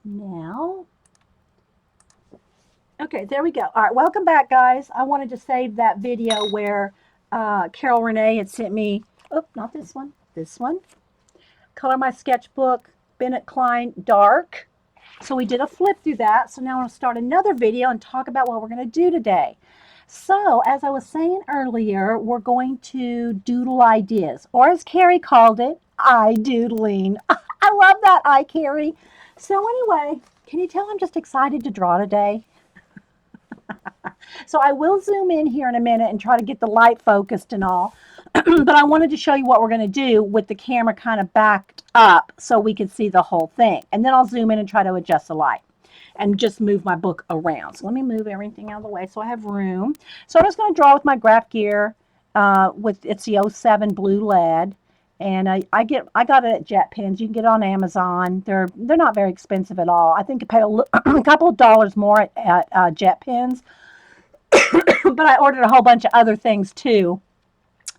Now, okay, there we go. All right, welcome back, guys. I wanted to save that video where Carol Renee had sent me, oh, not this one, Color My Sketchbook, Bennett Klein, Dark. So we did a flip through that. So now I'm going to start another video and talk about what we're going to do today. So, as I was saying earlier, we're going to doodle ideas, or as Carrie called it, eye doodling. I love that, Carrie. So, anyway, can you tell I'm just excited to draw today? So, I will zoom in here in a minute and try to get the light focused and all. But I wanted to show you what we're going to do with the camera kind of backed up so we can see the whole thing. And then I'll zoom in and try to adjust the light and just move my book around. So let me move everything out of the way so I have room. So I'm just going to draw with my graph gear. It's the '07 blue lead, and I got it at Jet Pens. You can get it on Amazon. They're not very expensive at all. I think I paid a couple of dollars more at Jet Pens, but I ordered a whole bunch of other things too.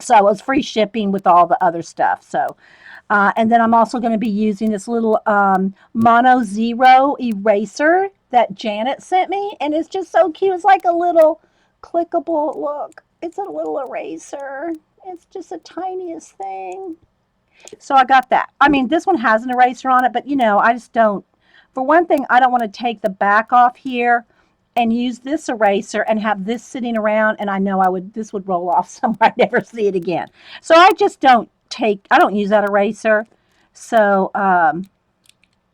So it was free shipping with all the other stuff. So and then I'm also going to be using this little Mono Zero eraser that Janet sent me. And it's just so cute. It's like a little clickable, look, it's a little eraser. It's just the tiniest thing. So I got that. I mean, this one has an eraser on it, but I just don't. For one thing, I don't want to take the back off here and use this eraser and have this sitting around, and I know this would roll off somewhere. I'd never see it again. So I just I don't use that eraser. So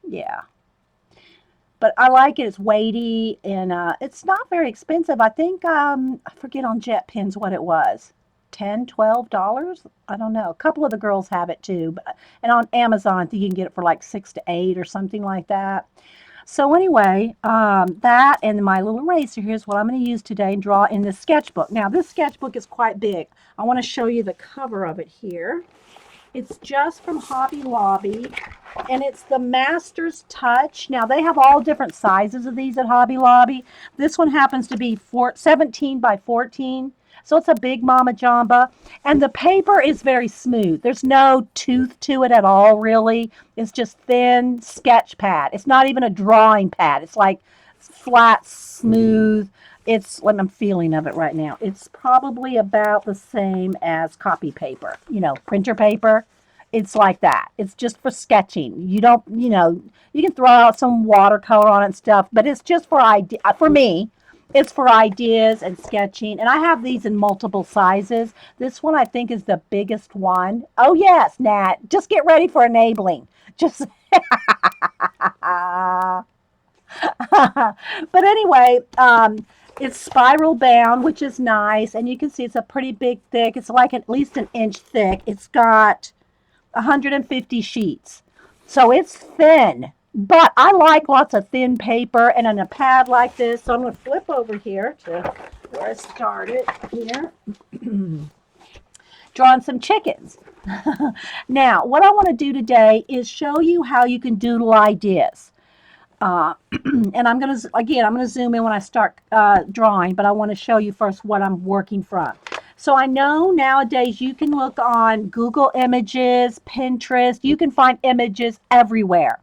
yeah, but I like it. It's weighty, and it's not very expensive. I think I forget on Jet Pens what it was, $10, $12. I don't know. A couple of the girls have it too, and on Amazon I think you can get it for like 6 to 8 or something like that. So anyway, that and my little eraser, here's what I'm going to use today and draw in this sketchbook. Now, this sketchbook is quite big. I want to show you the cover of it here. It's just from Hobby Lobby, and it's the Master's Touch. Now, they have all different sizes of these at Hobby Lobby. This one happens to be 17 by 14, so it's a big Mama Jamba. And the paper is very smooth. There's no tooth to it at all, really. It's just thin sketch pad. It's not even a drawing pad. It's like flat, smooth. It's what I'm feeling of it right now. It's probably about the same as copy paper, printer paper. It's like that. It's just for sketching. You don't, you can throw out some watercolor on it and stuff, but it's just for idea. For me, it's for ideas and sketching. And I have these in multiple sizes. This one I think is the biggest one. Oh yes, Nat. Just get ready for enabling. Just but anyway, it's spiral bound, which is nice, and you can see it's a pretty big thick. It's like at least an inch thick. It's got 150 sheets, so it's thin. But I like lots of thin paper, and on a pad like this. So I'm going to flip over here to where I started here, drawing some chickens. Now, what I want to do today is show you how you can doodle ideas. And I'm going to zoom in when I start drawing, but I want to show you first what I'm working from. So I know nowadays you can look on Google Images, Pinterest, you can find images everywhere.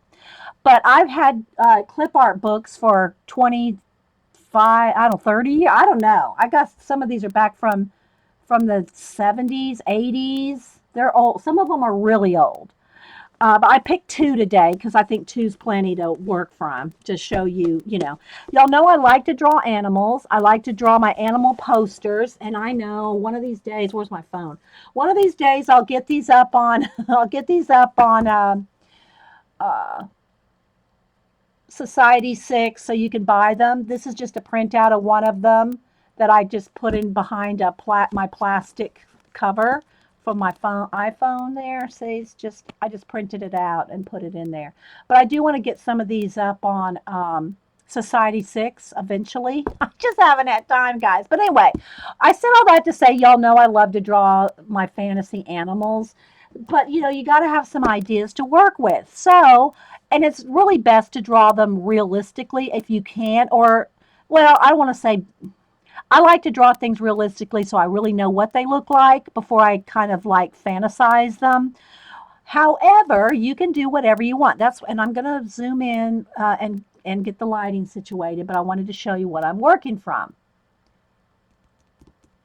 But I've had clip art books for 25, I don't know, 30, I don't know. I guess some of these are back from the 70s, 80s. They're old. Some of them are really old. But I picked two today because I think two's plenty to work from to show you, Y'all know I like to draw animals. I like to draw my animal posters. And I know one of these days, where's my phone? One of these days I'll get these up on, uh, Society 6 so you can buy them. This is just a printout of one of them that I just put in behind my plastic cover from my iPhone there. See, I just printed it out and put it in there. But I do want to get some of these up on Society 6 eventually. I just haven't had time, guys. But anyway, I said all that to say y'all know I love to draw my fantasy animals. But, you got to have some ideas to work with. So, and it's really best to draw them realistically if you can. Or, well, I want to say I like to draw things realistically so I really know what they look like before I kind of like fantasize them. However, you can do whatever you want. And I'm going to zoom in and get the lighting situated, but I wanted to show you what I'm working from.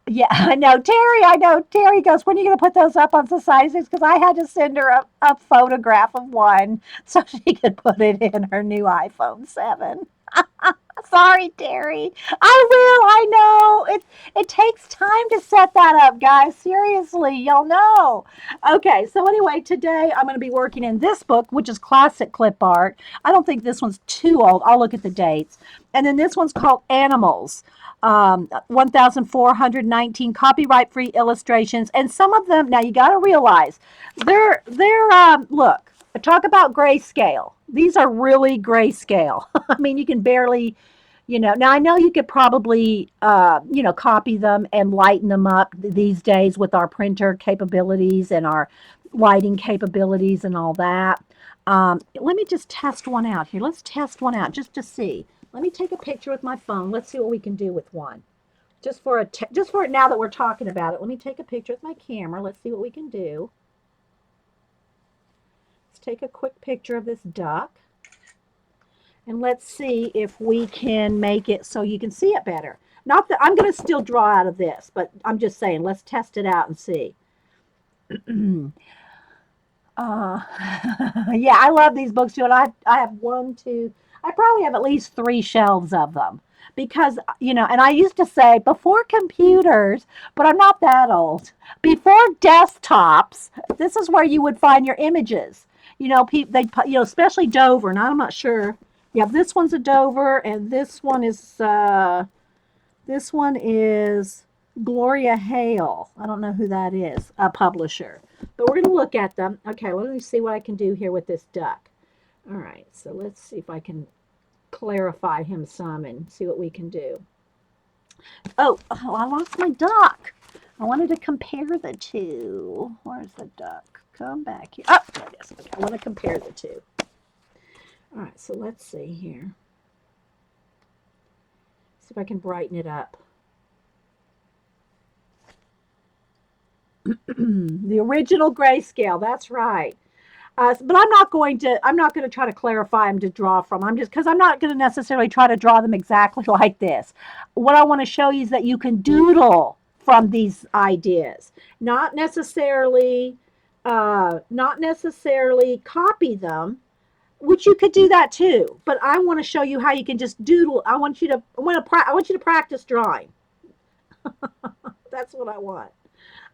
Yeah, I know. Terry, I know. Terry goes, when are you going to put those up on Society? Because I had to send her a photograph of one so she could put it in her new iPhone 7. Sorry, Terry. I will. I know. It takes time to set that up, guys. Seriously, y'all know. Okay, so anyway, today I'm going to be working in this book, which is classic clip art. I don't think this one's too old. I'll look at the dates. And then this one's called Animals. 1,419 copyright-free illustrations, and some of them. Now you got to realize they're look. Talk about grayscale. These are really grayscale. I mean, you can barely, now I know you could probably, copy them and lighten them up these days with our printer capabilities and our lighting capabilities and all that. Let me just test one out here. Let's test one out just to see. Let me take a picture with my phone. Let's see what we can do with one. Just for it now that we're talking about it. Let me take a picture with my camera. Let's see what we can do. Let's take a quick picture of this duck. And let's see if we can make it so you can see it better. Not that I'm going to still draw out of this, but I'm just saying, let's test it out and see. Yeah, I love these books too. And I have I probably have at least 3 shelves of them. Because, and I used to say before computers, but I'm not that old. Before desktops, this is where you would find your images. Especially Dover, and I'm not sure. Yeah, this one's a Dover, and this one is Gloria Hale. I don't know who that is, a publisher. But we're going to look at them. Okay, let me see what I can do here with this duck. All right, so let's see if I can clarify him some and see what we can do. Oh, I lost my duck. I wanted to compare the two. Where's the duck? Come back here. Oh, there it is. Okay, I want to compare the two. All right, so let's see here. See if I can brighten it up. The original grayscale, that's right. But I'm not going to try to clarify them to draw from. Because I'm not going to necessarily try to draw them exactly like this. What I want to show you is that you can doodle from these ideas, not necessarily copy them, which you could do that too. But I want to show you how you can just doodle. I want you to practice drawing. That's what I want.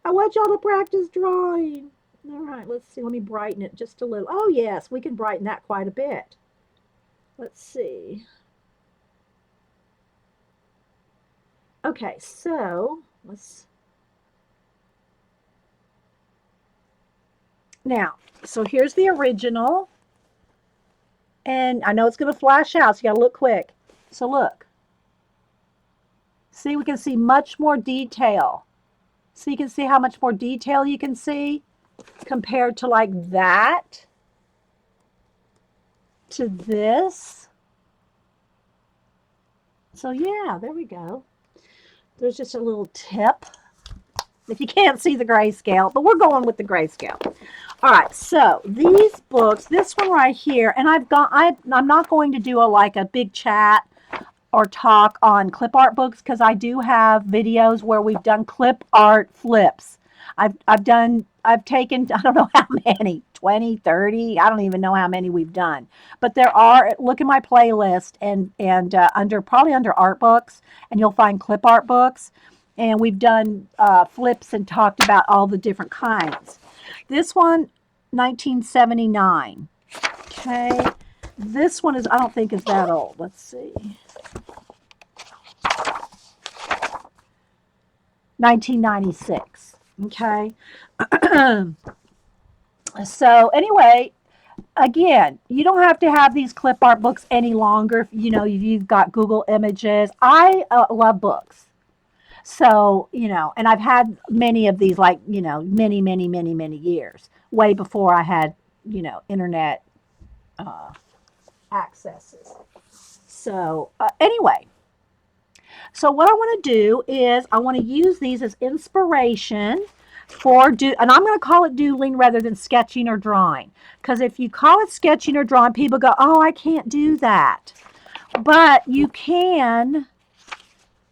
I want y'all to practice drawing. All right, let's see. Let me brighten it just a little. Oh, yes, we can brighten that quite a bit. Let's see. Okay, so now, so here's the original. And I know it's going to flash out, so you got to look quick. So look. See, we can see much more detail. So you can see how much more detail you can see compared to like that to this. So yeah, there we go. There's just a little tip if you can't see the grayscale, but we're going with the grayscale. All right, so these books, this one right here, and I'm not going to do a big chat or talk on clip art books because I do have videos where we've done clip art flips. I've taken, I don't know how many, 20, 30, I don't even know how many we've done. But there are, look at my playlist and probably under art books, and you'll find clip art books. And we've done flips and talked about all the different kinds. This one, 1979. Okay. This one I don't think is that old. Let's see. 1996. Okay. So anyway, again, you don't have to have these clip art books any longer. You've got Google Images. I love books. So, and I've had many of these, many, many, many, many years, way before I had, internet accesses. So, anyway, so what I want to do is I want to use these as inspiration and I'm going to call it doodling rather than sketching or drawing. Because if you call it sketching or drawing, people go, oh, I can't do that. But you can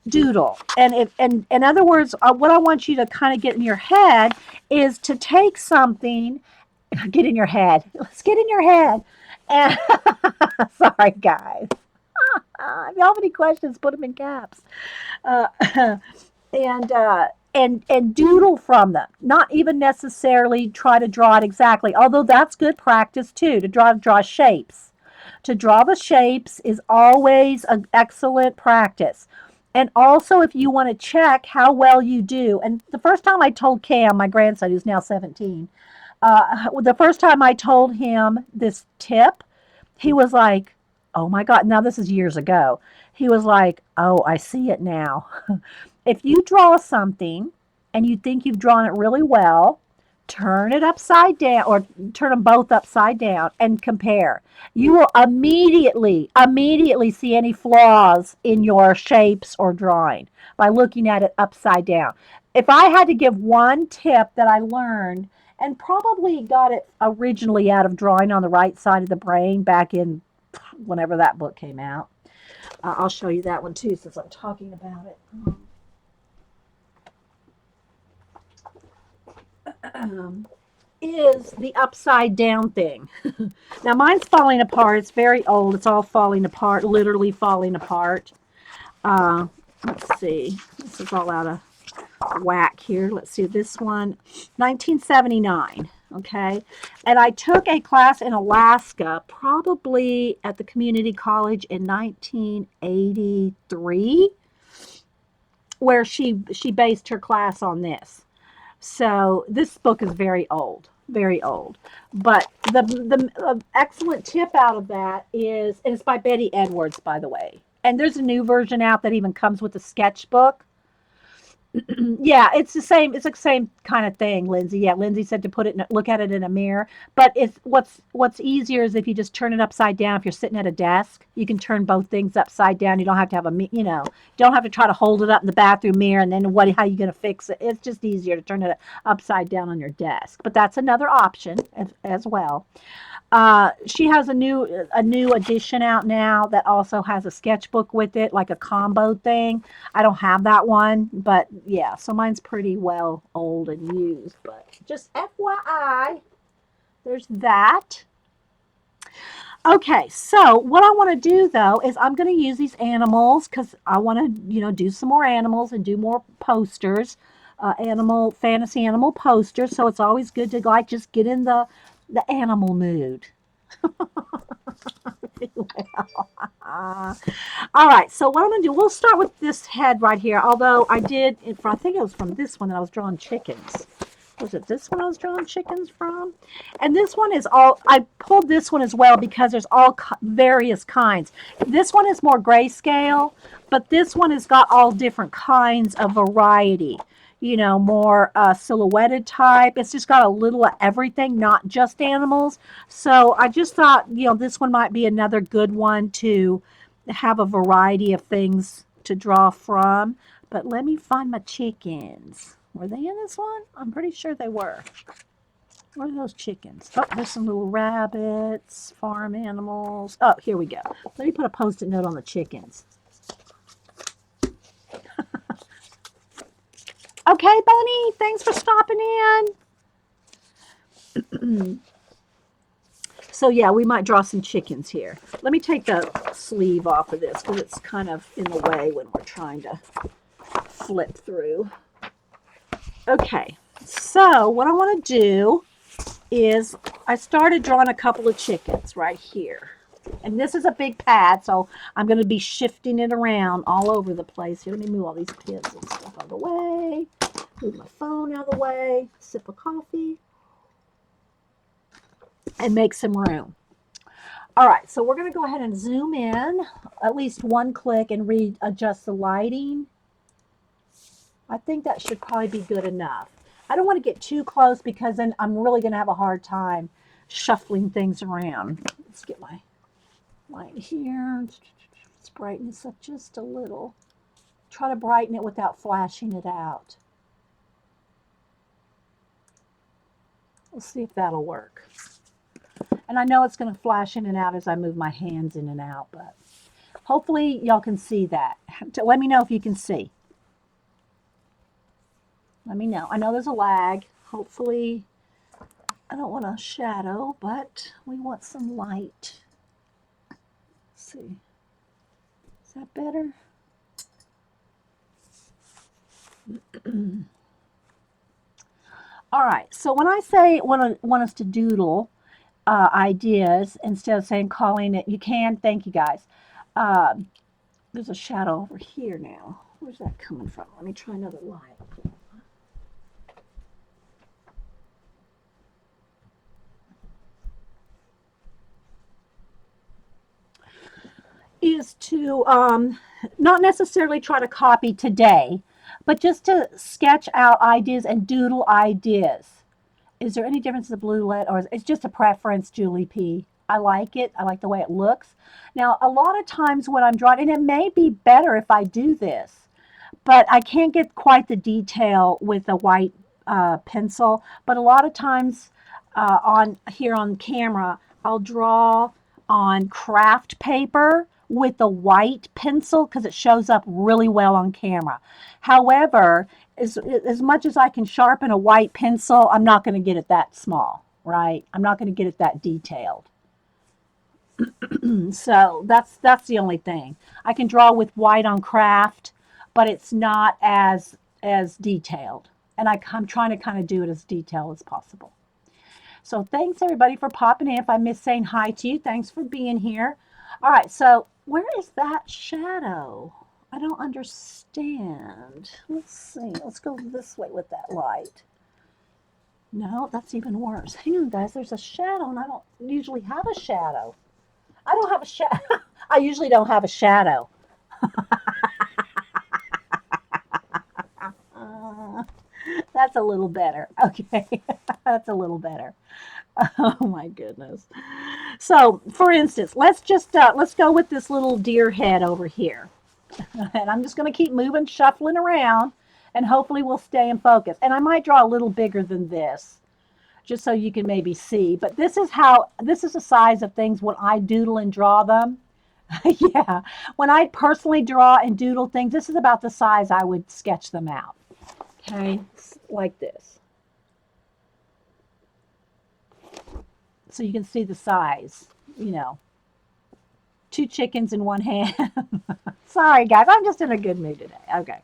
doodle. And and in other words, what I want you to kind of get in your head is to take something, get in your head. Let's get in your head. And sorry, guys. If you have any questions, put them in caps. Uh, and doodle from them. Not even necessarily try to draw it exactly, although that's good practice too. To draw shapes. To draw the shapes is always an excellent practice. And also, if you want to check how well you do, and the first time I told Cam, my grandson, who's now 17, the first time I told him this tip, he was like, oh my God, now this is years ago. He was like, oh, I see it now. If you draw something and you think you've drawn it really well, turn it upside down or turn them both upside down and compare. You will immediately see any flaws in your shapes or drawing by looking at it upside down. If I had to give one tip that I learned, and probably got it originally out of drawing on the right side of the brain back in whenever that book came out. I'll show you that one too since I'm talking about it. Is the upside down thing. Now mine's falling apart. It's very old. It's all falling apart, literally falling apart. Let's see. This is all out of whack here. Let's see this one, 1979. Okay, and I took a class in Alaska, probably at the community college in 1983, where she based her class on this. So this book is very old, very old. But the excellent tip out of that is, and it's by Betty Edwards, by the way. And there's a new version out that even comes with a sketchbook. Yeah, it's the same. It's the same kind of thing, Lindsay. Yeah, Lindsay said to put it, look at it in a mirror. But it's what's easier is if you just turn it upside down. If you're sitting at a desk, you can turn both things upside down. You don't have to have you don't have to try to hold it up in the bathroom mirror and then how are you going to fix it? It's just easier to turn it upside down on your desk. But that's another option as well. She has a new edition out now that also has a sketchbook with it, like a combo thing. I don't have that one, but yeah, so mine's pretty well old and used. But just FYI, there's that. Okay, so what I want to do though is I'm going to use these animals because I want to, do some more animals and do more posters, fantasy animal posters. So it's always good to like just get in the animal mood. All right, so what I'm going to do, we'll start with this head right here. Although I think it was from this one that I was drawing chickens. Was it this one I was drawing chickens from? And this one is I pulled this one as well because there's all various kinds. This one is more grayscale, but this one has got all different kinds of variety. More silhouetted type. It's just got a little of everything, not just animals. So I just thought, this one might be another good one to have a variety of things to draw from. But let me find my chickens. Were they in this one? I'm pretty sure they were. Where are those chickens? Oh, there's some little rabbits, farm animals. Oh, here we go. Let me put a Post-it note on the chickens. Okay, Bunny, thanks for stopping in. So yeah, we might draw some chickens here. Let me take the sleeve off of this because it's kind of in the way when we're trying to flip through. Okay, so what I want to do is I started drawing a couple of chickens right here. And this is a big pad, so I'm going to be shifting it around all over the place. Here, let me move all these pins and stuff out of the way. Move my phone out of the way. Sip of coffee. And make some room. All right, so we're going to go ahead and zoom in at least one click and readjust the lighting. I think that should probably be good enough. I don't want to get too close because then I'm really going to have a hard time shuffling things around. Let's get my light here. Let's brighten this up just a little. Try to brighten it without flashing it out. Let's see if that'll work. And I know it's going to flash in and out as I move my hands in and out, but hopefully y'all can see that. Let me know if you can see. Let me know. I know there's a lag. Hopefully, I don't want a shadow, but we want some light. Let's see. Is that better? All right. So when I say want us to doodle ideas instead of saying calling it, you can. Thank you guys. There's a shadow over here now. Where's that coming from? Let me try another light. Is to not necessarily try to copy today, but just to sketch out ideas and doodle ideas. Is there any difference in the blue lead, or is it's just a preference, Julie P? I like it. I like the way it looks. Now, a lot of times when I'm drawing, and it may be better if I do this, but I can't get quite the detail with a white pencil. But a lot of times on here on camera, I'll draw on craft paper with the white pencil because it shows up really well on camera. However, as much as I can sharpen a white pencil, I'm not going to get it that small, right? I'm not going to get it that detailed. So that's the only thing. I can draw with white on craft, but it's not as detailed. And I'm trying to kind of do it as detailed as possible. So thanks everybody for popping in. If I miss saying hi to you, thanks for being here. All right, so where is that shadow? I don't understand. Let's see. Let's go this way with that light. No, that's even worse. Hang on, guys. There's a shadow, and I don't usually have a shadow. I don't have a shadow. I usually don't have a shadow. That's a little better. Okay, that's a little better. Oh my goodness. So, for instance, let's go with this little deer head over here, and I'm just going to keep moving, shuffling around, and hopefully we'll stay in focus. And I might draw a little bigger than this, just so you can maybe see. But this is the size of things when I doodle and draw them. Yeah, when I personally draw and doodle things, this is about the size I would sketch them out. Okay, like this. So you can see the size, you know, 2 chickens in one hand. Sorry, guys, I'm just in a good mood today. Okay.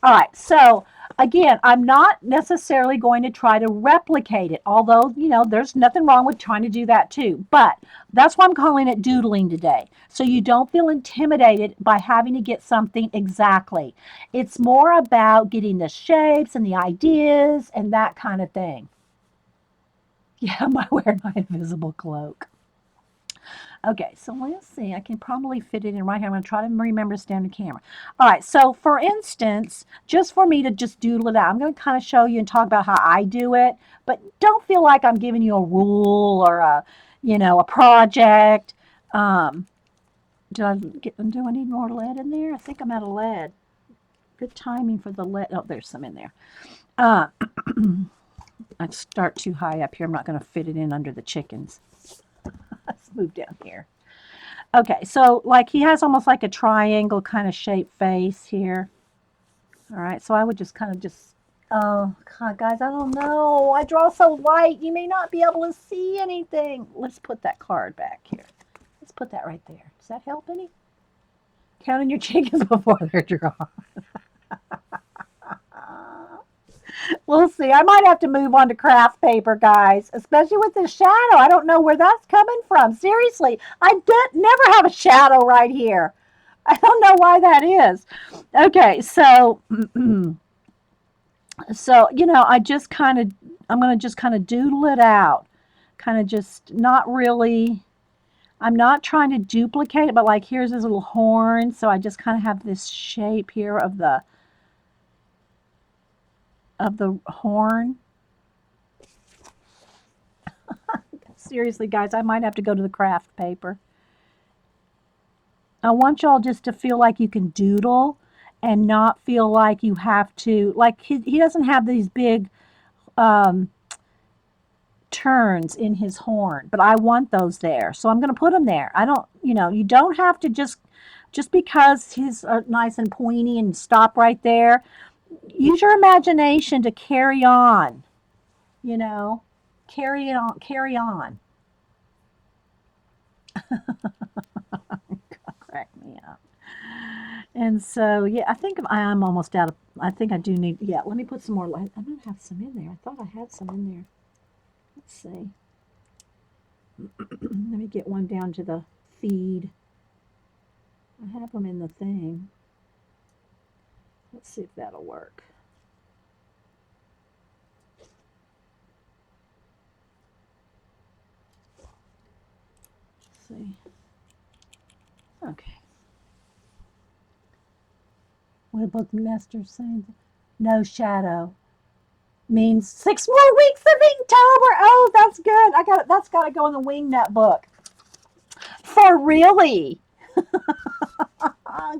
All right. So, again, I'm not necessarily going to try to replicate it, although, you know, there's nothing wrong with trying to do that too. But that's why I'm calling it doodling today. So you don't feel intimidated by having to get something exactly. It's more about getting the shapes and the ideas and that kind of thing. Yeah, I'm wearing my invisible cloak. Okay, so let's see. I can probably fit it in right here. I'm going to try to remember to stand the camera. All right, so for instance, just for me to just doodle it out, I'm going to kind of show you and talk about how I do it, but don't feel like I'm giving you a rule or a project. Do I need more lead in there? I think I'm out of lead. Good timing for the lead. Oh, there's some in there. Uh, I start too high up here. I'm not going to fit it in under the chickens. Let's move down here. Okay, so like he has almost like a triangle kind of shaped face here. All right, so I would just kind of oh, God, guys, I don't know. I draw so light, you may not be able to see anything. Let's put that card back here. Let's put that right there. Does that help any? Counting your chickens before they're drawn. We'll see. I might have to move on to craft paper, guys, especially with the shadow. I don't know where that's coming from. Seriously, I never have a shadow right here. I don't know why that is. Okay, so I'm going to just kind of doodle it out. Kind of just not really, I'm not trying to duplicate it, but like here's his little horn. So I just kind of have this shape here of the horn. Seriously, guys, I might have to go to the craft paper. I want y'all just to feel like you can doodle and not feel like you have to, like he doesn't have these big turns in his horn, but I want those there. So I'm going to put them there. I don't, you don't have to just because he's nice and pointy and stop right there. Use your imagination to carry on, you know, carry it on, carry on. Crack me up. And so, yeah, I think I'm almost out of, I think I do need, yeah, let me put some more, I'm going to have some in there. I thought I had some in there. Let's see. Let me get one down to the feed. I have them in the thing. Let's see if that'll work. Let's see. Okay. What did Bookmaster say? No shadow means 6 more weeks of Inktober. Oh, that's good. That's got to go in the Wingnut book. For really?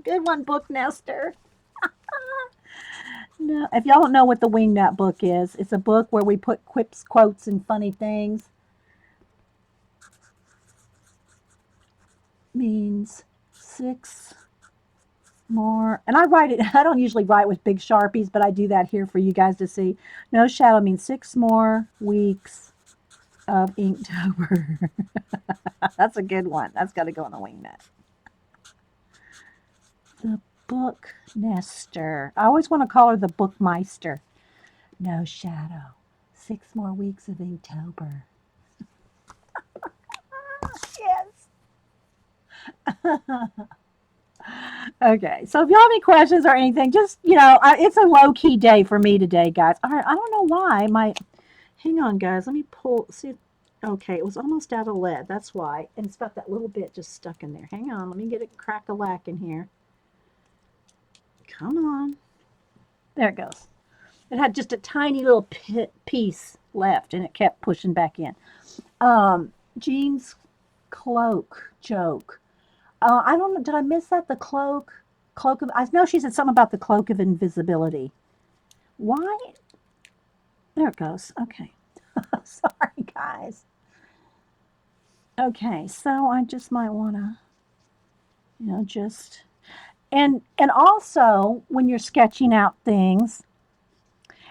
Good one, Bookmaster. No, if y'all don't know what the Wingnut book is, it's a book where we put quips, quotes, and funny things. Means 6 more, and I write it, I don't usually write with big Sharpies, but I do that here for you guys to see. No shadow means 6 more weeks of Inktober. That's a good one. That's got to go on the Wingnut. The Book Nester. I always want to call her the Bookmeister. No shadow. 6 more weeks of Inktober. Yes. Okay, so if y'all have any questions or anything, just, it's a low-key day for me today, guys. All right, I don't know why. Hang on, guys. Let me pull, see. Okay, it was almost out of lead. That's why. And it's got that little bit just stuck in there. Hang on. Let me get it crack-a-lack in here. Come on. There it goes. It had just a tiny little piece left, and it kept pushing back in. Jean's cloak joke. I don't know. Did I miss that? The cloak of. I know she said something about the cloak of invisibility. Why? There it goes. Okay. Sorry, guys. Okay, so I just might want to, just. And also when you're sketching out things,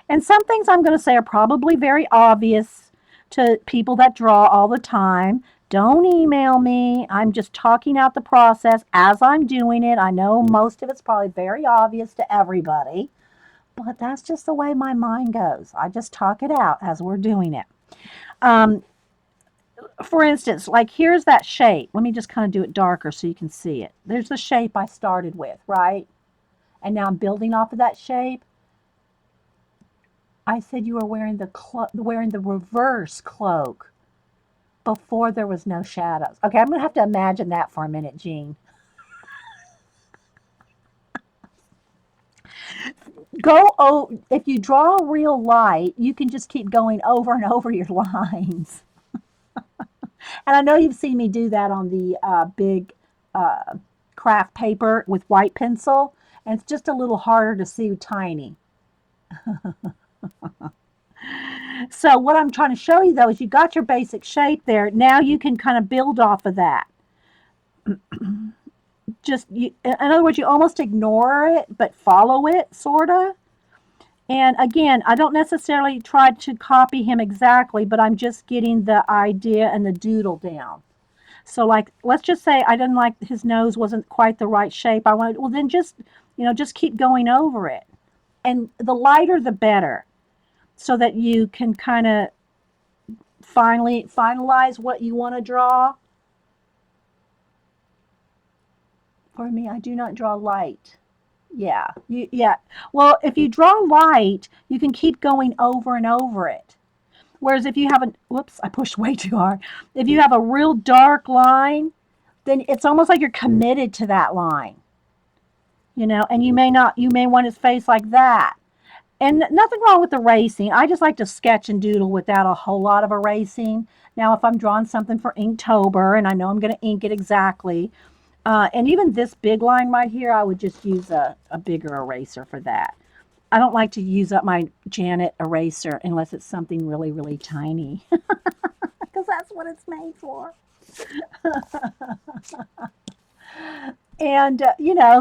and some things I'm going to say are probably very obvious to people that draw all the time. Don't email me. I'm just talking out the process as I'm doing it. I know most of it's probably very obvious to everybody, but that's just the way my mind goes. I just talk it out as we're doing it. For instance, like here's that shape. Let me just kind of do it darker so you can see it. There's the shape I started with, right? And now I'm building off of that shape. I said you were wearing the reverse cloak before there was no shadows. Okay, I'm going to have to imagine that for a minute, Jean. If you draw real light, you can just keep going over and over your lines. And I know you've seen me do that on the big craft paper with white pencil, and it's just a little harder to see tiny. So what I'm trying to show you, though, is you got your basic shape there. Now you can kind of build off of that. In other words, you almost ignore it, but follow it, sort of. And again, I don't necessarily try to copy him exactly, but I'm just getting the idea and the doodle down. So like, let's just say I didn't like his nose wasn't quite the right shape. Well, then just keep going over it. And the lighter, the better, so that you can kind of finalize what you want to draw. For me, I do not draw light. Yeah. Well, if you draw light, you can keep going over and over it. Whereas if you have whoops, I pushed way too hard. If you have a real dark line, then it's almost like you're committed to that line. And you may want his face like that. And nothing wrong with erasing. I just like to sketch and doodle without a whole lot of erasing. Now, if I'm drawing something for Inktober and I know I'm going to ink it exactly, and even this big line right here, I would just use a bigger eraser for that. I don't like to use up my Janet eraser unless it's something really, really tiny, because that's what it's made for. And,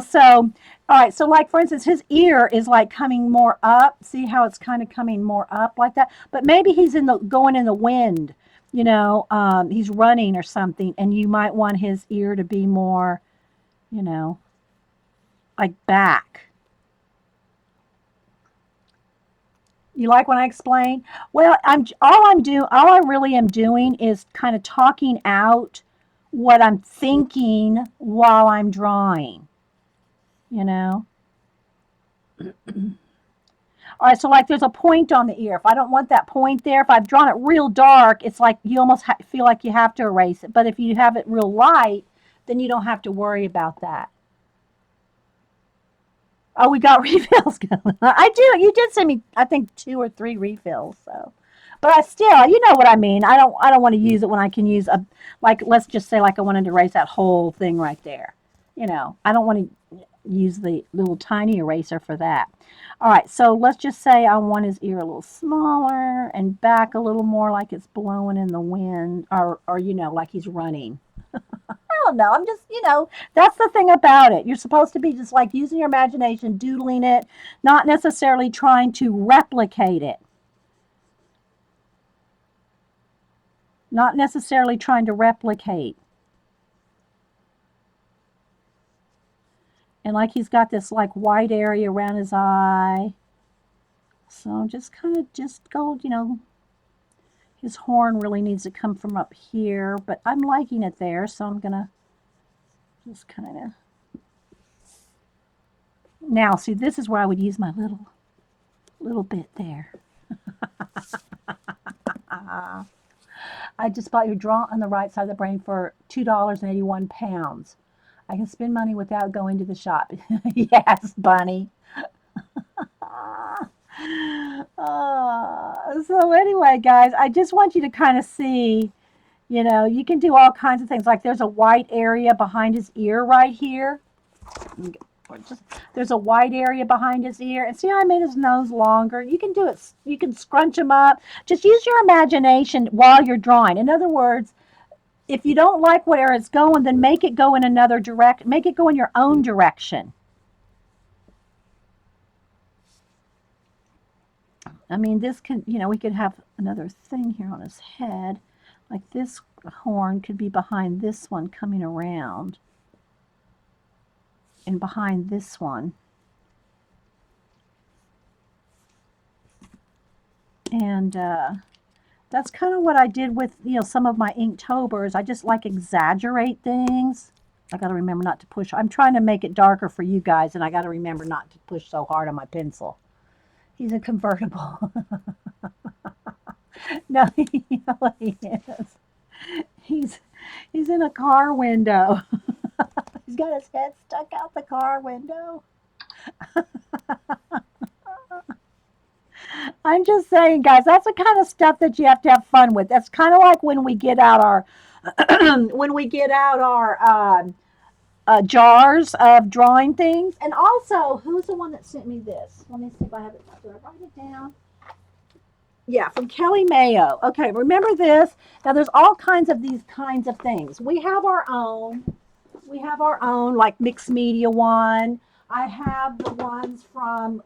so, all right. So, like, for instance, his ear is like coming more up. See how it's kind of coming more up like that? But maybe he's going in the wind, he's running or something. And you might want his ear to be more, you know, like back. You like when I explain? Well, all I really am doing is kind of talking out what I'm thinking while I'm drawing, you know? All right, so like there's a point on the ear. If I don't want that point there, if I've drawn it real dark, it's like you almost feel like you have to erase it. But if you have it real light, then you don't have to worry about that. Oh, we got refills going. I do. You did send me, I think, 2 or 3 refills. So, but I still, you know what I mean. I don't want to use it when I can use a, like, let's just say, like, I wanted to erase that whole thing right there. I don't want to use the little tiny eraser for that. All right. So let's just say I want his ear a little smaller and back a little more, like it's blowing in the wind, or like he's running. Don't know. I'm just, that's the thing about it. You're supposed to be just like using your imagination, doodling it, not necessarily trying to replicate it. Not necessarily trying to replicate. And like he's got this like white area around his eye. So just kind of just go, his horn really needs to come from up here, but I'm liking it there, so I'm going to just kind of. Now, see, this is where I would use my little bit there. I just bought your Draw on the Right Side of the Brain for £2.81. I can spend money without going to the shop. Yes, Bunny. So anyway, guys, I just want you to kind of see, you can do all kinds of things. Like there's a white area behind his ear right here. There's a white area behind his ear. And see how I made his nose longer? You can do it. You can scrunch him up. Just use your imagination while you're drawing. In other words, if you don't like where it's going, then make it go in another direct. Make it go in your own direction. I mean, this can, we could have another thing here on his head. Like this horn could be behind this one coming around. And behind this one. And that's kind of what I did with, some of my Inktober's. I just like exaggerate things. I got to remember not to push. I'm trying to make it darker for you guys, and I got to remember not to push so hard on my pencil. He's a convertible. No, he is. He's in a car window. He's got his head stuck out the car window. I'm just saying, guys, that's the kind of stuff that you have to have fun with. That's kind of like when we get out our jars of drawing things. And also, who's the one that sent me this? Let me see if I have it. Did I write it down? Yeah, from Kelly Mayo. Okay, remember this. Now, there's all kinds of these kinds of things. We have our own. Like mixed media one. I have the ones from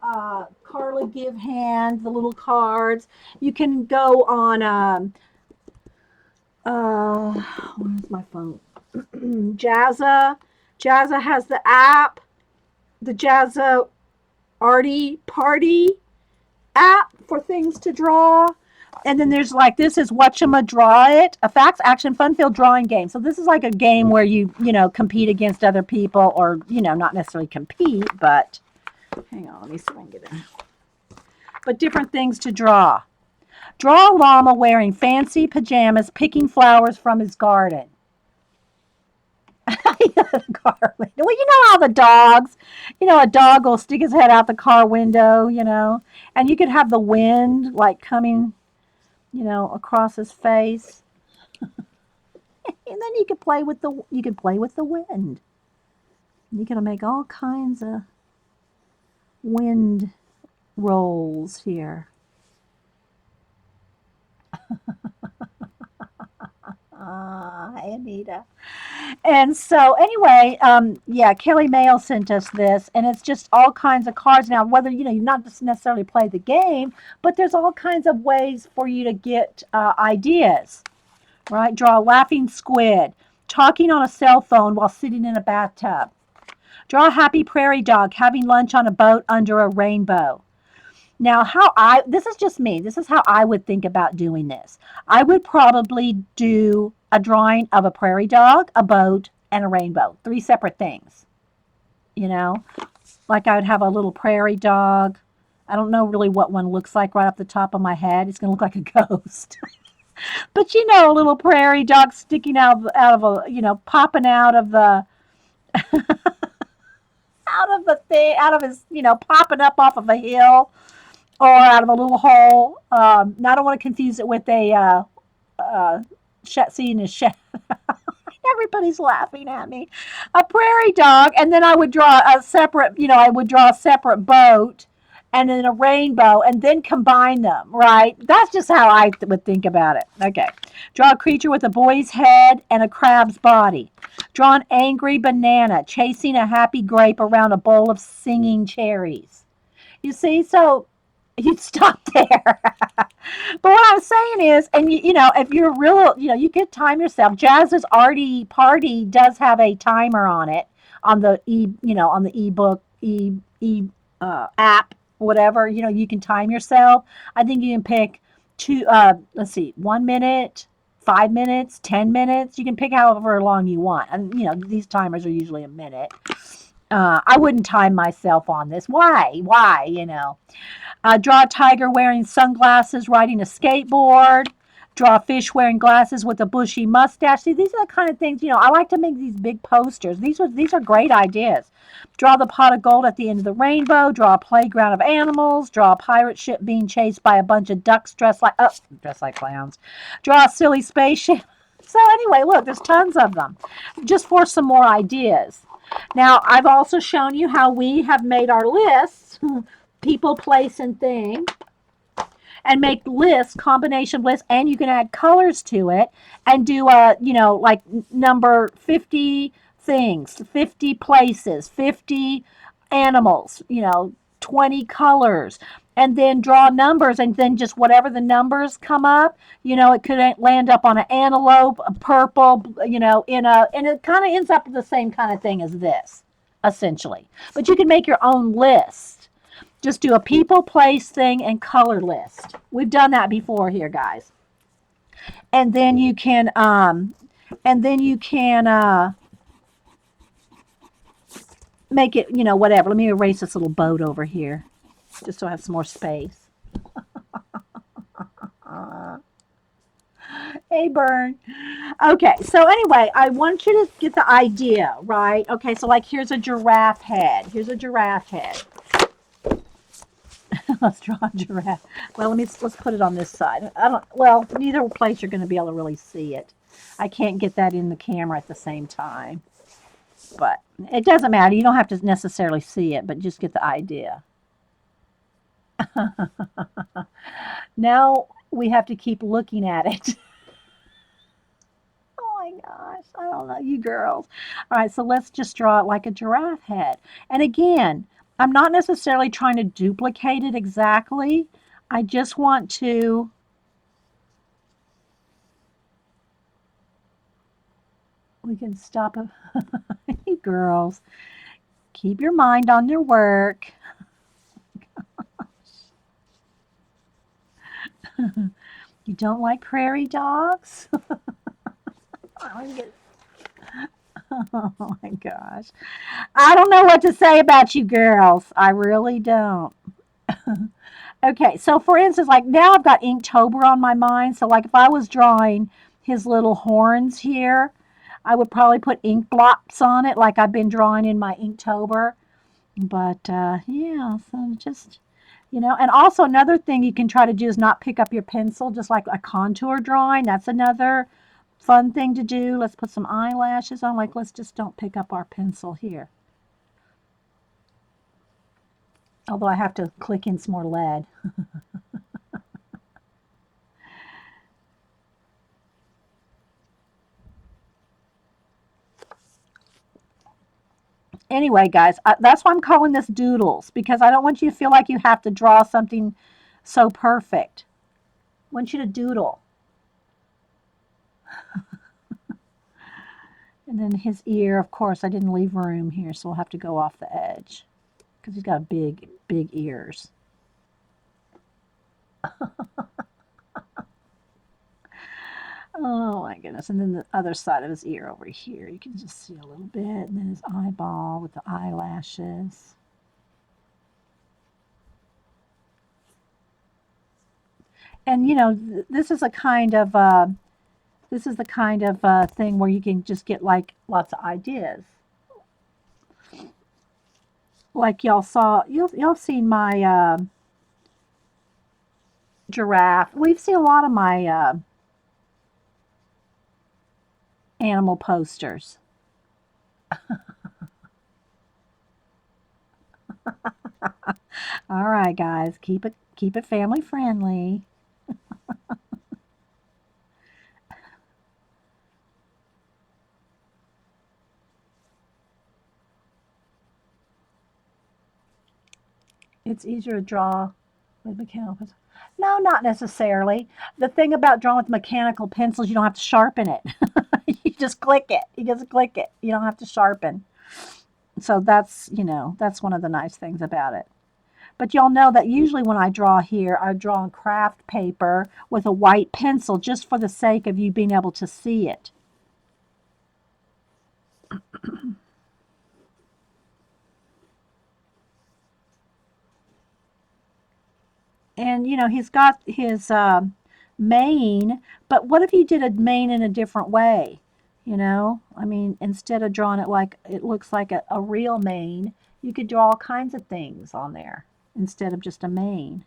Carla Give Hand, the little cards. You can go on, where's my phone? Jazza. Jazza has the app, the Jazza Arty Party app for things to draw. And then there's like, this is Whatchama Draw It, a facts, action, fun-filled drawing game. So this is like a game where you compete against other people, or, not necessarily compete, but hang on, let me see if I can get it. But different things to draw. Draw a llama wearing fancy pajamas, picking flowers from his garden. Car window. Well, how the dogs, a dog will stick his head out the car window, and you could have the wind like coming, across his face. And then you could play with the wind. You can make all kinds of wind rolls here. Hi, Anita. And so, anyway, yeah, Kelly Mail sent us this, and it's just all kinds of cards. Now, whether you not just necessarily play the game, but there's all kinds of ways for you to get ideas, right? Draw a laughing squid, talking on a cell phone while sitting in a bathtub. Draw a happy prairie dog having lunch on a boat under a rainbow. Now, this is just me. This is how I would think about doing this. I would probably do a drawing of a prairie dog, a boat, and a rainbow. Three separate things. You know, like I would have a little prairie dog. I don't know really what one looks like right off the top of my head. It's going to look like a ghost. But a little prairie dog sticking out of a, popping out of his, popping up off of a hill or out of a little hole. Now I don't want to confuse it with a seeing a chef. Everybody's laughing at me. A prairie dog, and then I would draw a separate, boat, and then a rainbow, and then combine them. Right? That's just how I would think about it. Okay. Draw a creature with a boy's head and a crab's body. Draw an angry banana chasing a happy grape around a bowl of singing cherries. You see, so you'd stop there. But what I'm saying is, and if you're real, you could time yourself. Jazz's Arty Party does have a timer on it on the on the ebook app, whatever. You can time yourself. I think you can pick two. Let's see, 1 minute, 5 minutes, 10 minutes. You can pick however long you want, and these timers are usually a minute. I wouldn't time myself on this. Why? Why? Draw a tiger wearing sunglasses riding a skateboard. Draw a fish wearing glasses with a bushy mustache. See, these are the kind of things, I like to make these big posters. These are great ideas. Draw the pot of gold at the end of the rainbow. Draw a playground of animals. Draw a pirate ship being chased by a bunch of ducks dressed like clowns. Draw a silly spaceship. So anyway, look, there's tons of them. Just for some more ideas. Now, I've also shown you how we have made our lists. People, place, and thing, and make lists, combination lists, and you can add colors to it and do like number 50 things, 50 places, 50 animals, 20 colors, and then draw numbers, and then just whatever the numbers come up, it could land up on an antelope, a purple, and it kind of ends up with the same kind of thing as this, essentially. But you can make your own list. Just do a people, place, thing, and color list. We've done that before here, guys. And then you can, make it, whatever. Let me erase this little boat over here, just so I have some more space. Hey, Burn. Okay, so anyway, I want you to get the idea, right? Okay, so like here's a giraffe head. Here's a giraffe head. Let's draw a giraffe. Well, let's put it on this side. Neither place you're going to be able to really see it. I can't get that in the camera at the same time. But it doesn't matter. You don't have to necessarily see it, but just get the idea. Now we have to keep looking at it. Oh my gosh, I don't know, you girls. All right, so let's just draw it like a giraffe head. And again, I'm not necessarily trying to duplicate it exactly. I just want to we can stop it. You girls, keep your mind on your work. You don't like prairie dogs? Oh my gosh. I don't know what to say about you girls. I really don't. Okay, so for instance, like now I've got Inktober on my mind. So like if I was drawing his little horns here, I would probably put ink blots on it like I've been drawing in my Inktober. But yeah, so just, and also another thing you can try to do is not pick up your pencil, just like a contour drawing. That's another fun thing to do. Let's put some eyelashes on. Like, let's just don't pick up our pencil here. Although I have to click in some more lead. Anyway, guys, that's why I'm calling this doodles, because I don't want you to feel like you have to draw something so perfect. I want you to doodle. And then his ear, of course, I didn't leave room here, so we'll have to go off the edge because he's got big, big ears. Oh my goodness. And then the other side of his ear over here, you can just see a little bit. And then his eyeball with the eyelashes. And you know, this is a kind of this is the kind of thing where you can just get like lots of ideas. Like y'all saw, y'all seen my giraffe. We've seen a lot of my animal posters. All right, guys, keep it family friendly. It's easier to draw with mechanical pencil. No, not necessarily. The thing about drawing with mechanical pencils, you don't have to sharpen it. You just click it. You just click it. You don't have to sharpen. So that's, that's one of the nice things about it. But y'all know that usually when I draw here, I draw on craft paper with a white pencil just for the sake of you being able to see it. And he's got his mane, but what if you did a mane in a different way? I mean, instead of drawing it like it looks like a real mane, you could draw all kinds of things on there instead of just a mane.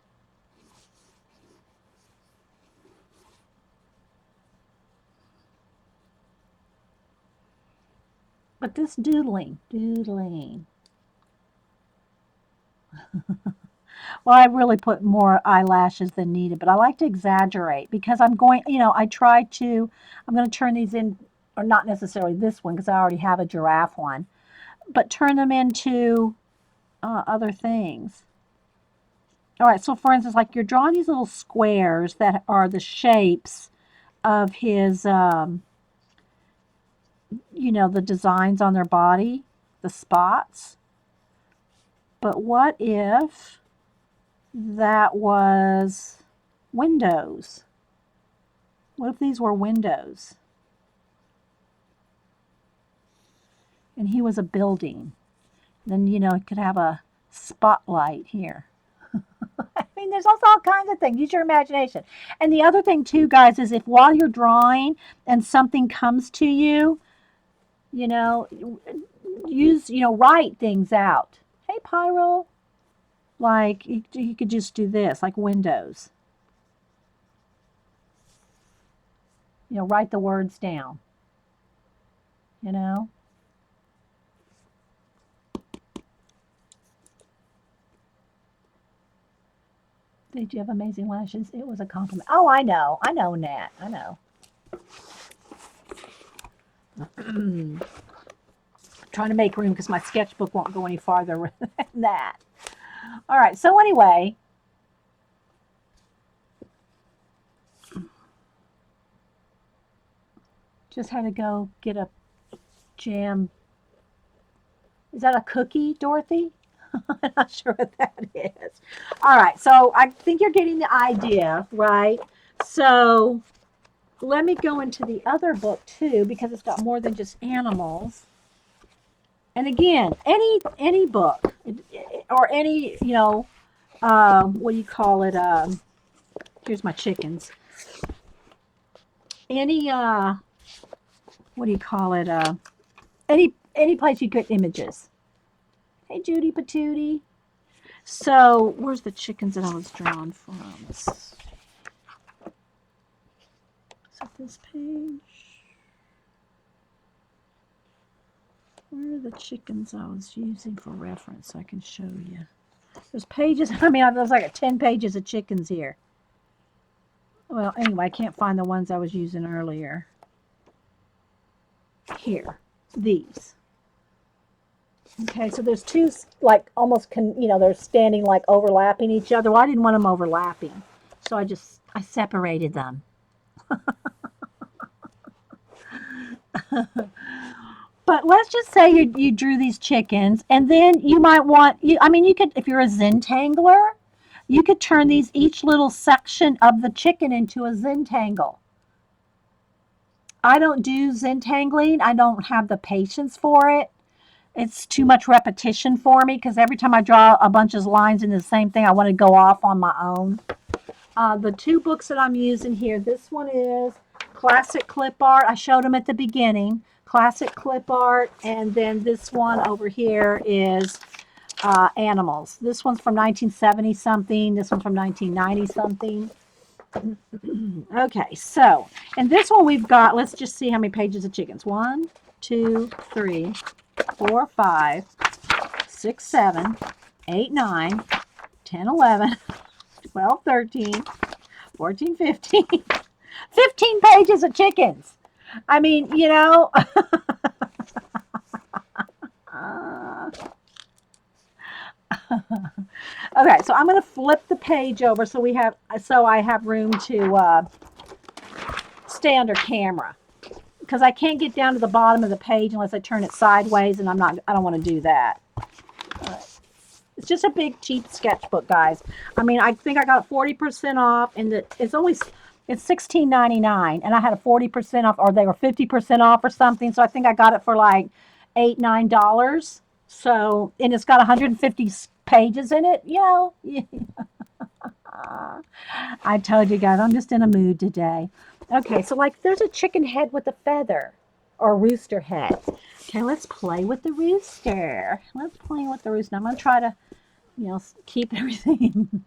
But this doodling. Well, I really put more eyelashes than needed, but I like to exaggerate because I'm going to turn these in, or not necessarily this one because I already have a giraffe one, but turn them into other things. All right, so for instance, like you're drawing these little squares that are the shapes of his, the designs on their body, the spots. But what if that was windows? What if these were windows and he was a building? Then, it could have a spotlight here. I mean, there's also all kinds of things. Use your imagination. And the other thing, too, guys, is if while you're drawing and something comes to you, you know, write things out. Hey, Pyro, like you could just do this, like windows. Write the words down. You know. Did you have amazing lashes? It was a compliment. Oh, I know, Nat, I know. Trying to make room because my sketchbook won't go any farther than that. All right. So anyway, just had to go get a jam. Is that a cookie, Dorothy? I'm not sure what that is. All right. So I think you're getting the idea, right? So let me go into the other book too because it's got more than just animals. And again, any book or any what do you call it? Here's my chickens. Any what do you call it? Any place you get images. Hey, Judy Patootie. So where's the chickens that I was drawn from? Is that this page? Where are the chickens I was using for reference so I can show you? There's pages. I mean, there's like 10 pages of chickens here. Well, anyway, I can't find the ones I was using earlier. Here, these. Okay, so there's two, like, almost, they're standing, like, overlapping each other. Well, I didn't want them overlapping, so I separated them. But let's just say you drew these chickens, and then you might I mean, you could, if you're a Zentangler, you could turn each little section of the chicken into a Zentangle. I don't do Zentangling. I don't have the patience for it. It's too much repetition for me because every time I draw a bunch of lines in the same thing, I want to go off on my own. The two books that I'm using here, this one is Classic Clip Art. I showed them at the beginning. Classic Clip Art. And then this one over here is Animals. This one's from 1970 something. This one's from 1990 something. Okay, so, and this one we've got, let's just see how many pages of chickens. 1, 2, 3, 4, 5, 6, 7, 8, 9, 10, 11, 12, 13, 14, 15. 15 pages of chickens. I mean, okay, so I'm going to flip the page over so I have room to stay under camera because I can't get down to the bottom of the page unless I turn it sideways, and I don't want to do that. It's just a big cheap sketchbook, guys. I mean, I think I got 40% off, and it's $16.99, and I had a 40% off, or they were 50% off or something. So I think I got it for like $8-9. So, and it's got 150 pages in it. I told you guys, I'm just in a mood today. Okay, so like there's a chicken head with a feather, or a rooster head. Okay, let's play with the rooster. Let's play with the rooster. I'm gonna try to, keep everything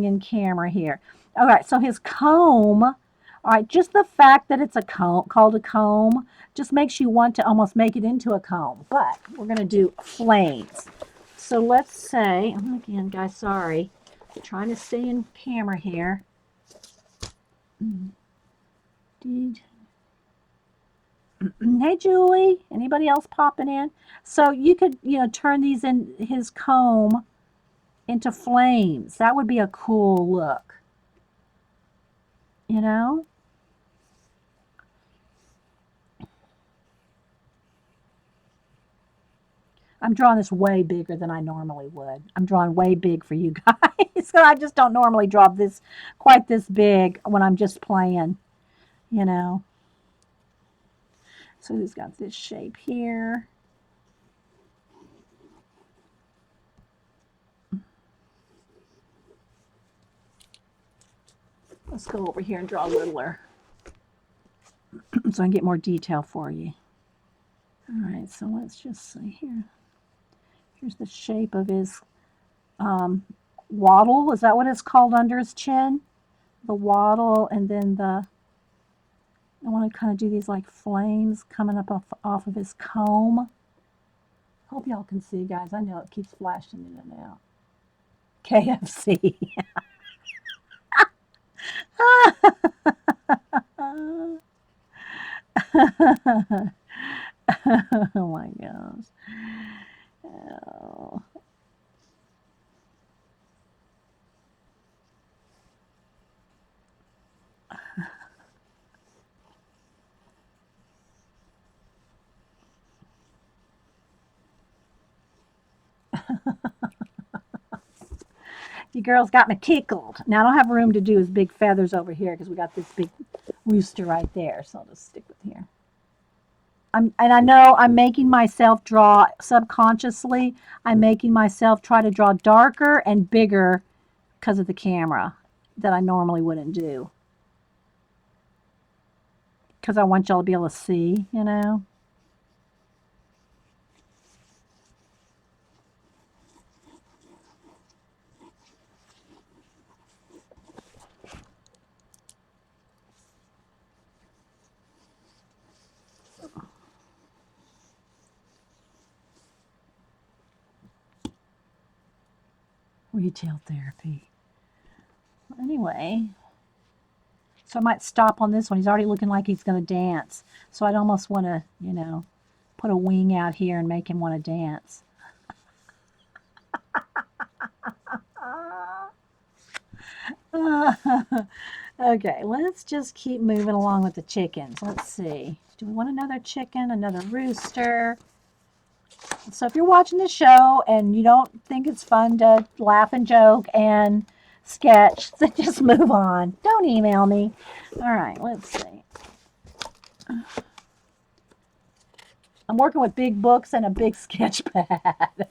in camera here. All right, so his comb. All right, just the fact that it's a comb, called a comb, just makes you want to almost make it into a comb. But we're gonna do flames. So let's say, again, guys, sorry, I'm trying to stay in camera here. Hey, Julie. Anybody else popping in? So you could, turn these in his comb into flames. That would be a cool look. I'm drawing this way bigger than I normally would. I'm drawing way big for you guys. So I just don't normally draw this quite this big when I'm just playing, So he's got this shape here. Let's go over here and draw littler so I can get more detail for you. All right, so let's just see here. Here's the shape of his wattle. Is that what it's called under his chin? The wattle, and then I want to kind of do these like flames coming up off of his comb. Hope y'all can see, guys. I know it keeps flashing in and out. KFC. Oh my gosh. Oh. You girls got me tickled. Now I don't have room to do his big feathers over here because we got this big rooster right there. So I'll just stick with here. And I know I'm making myself draw subconsciously. I'm making myself try to draw darker and bigger because of the camera that I normally wouldn't do. Because I want y'all to be able to see, Retail therapy. Anyway, so I might stop on this one. He's already looking like he's going to dance. So I'd almost want to, put a wing out here and make him want to dance. Okay, let's just keep moving along with the chickens. Let's see. Do we want another chicken, another rooster? So if you're watching the show and you don't think it's fun to laugh and joke and sketch, then just move on. Don't email me. All right, let's see. I'm working with big books and a big sketch pad.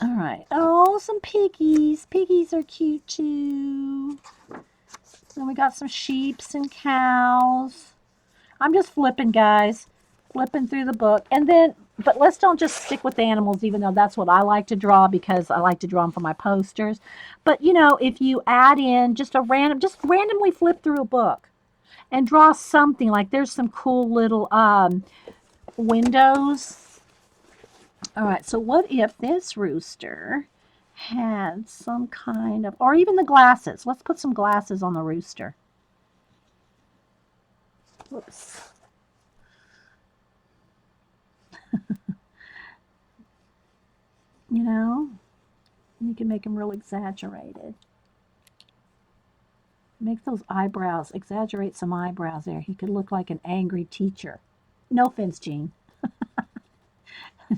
All right. Oh, some piggies. Piggies are cute too. Then we got some sheeps and cows. I'm just flipping, guys. Flipping through the book. And then, but let's don't just stick with animals, even though that's what I like to draw because I like to draw them for my posters. But, if you add in just randomly flip through a book and draw something like there's some cool little windows. All right, so what if this rooster had some kind of, or even the glasses. Let's put some glasses on the rooster. Whoops. You can make them real exaggerated. Make those eyebrows, exaggerate some eyebrows there. He could look like an angry teacher. No offense, Gene.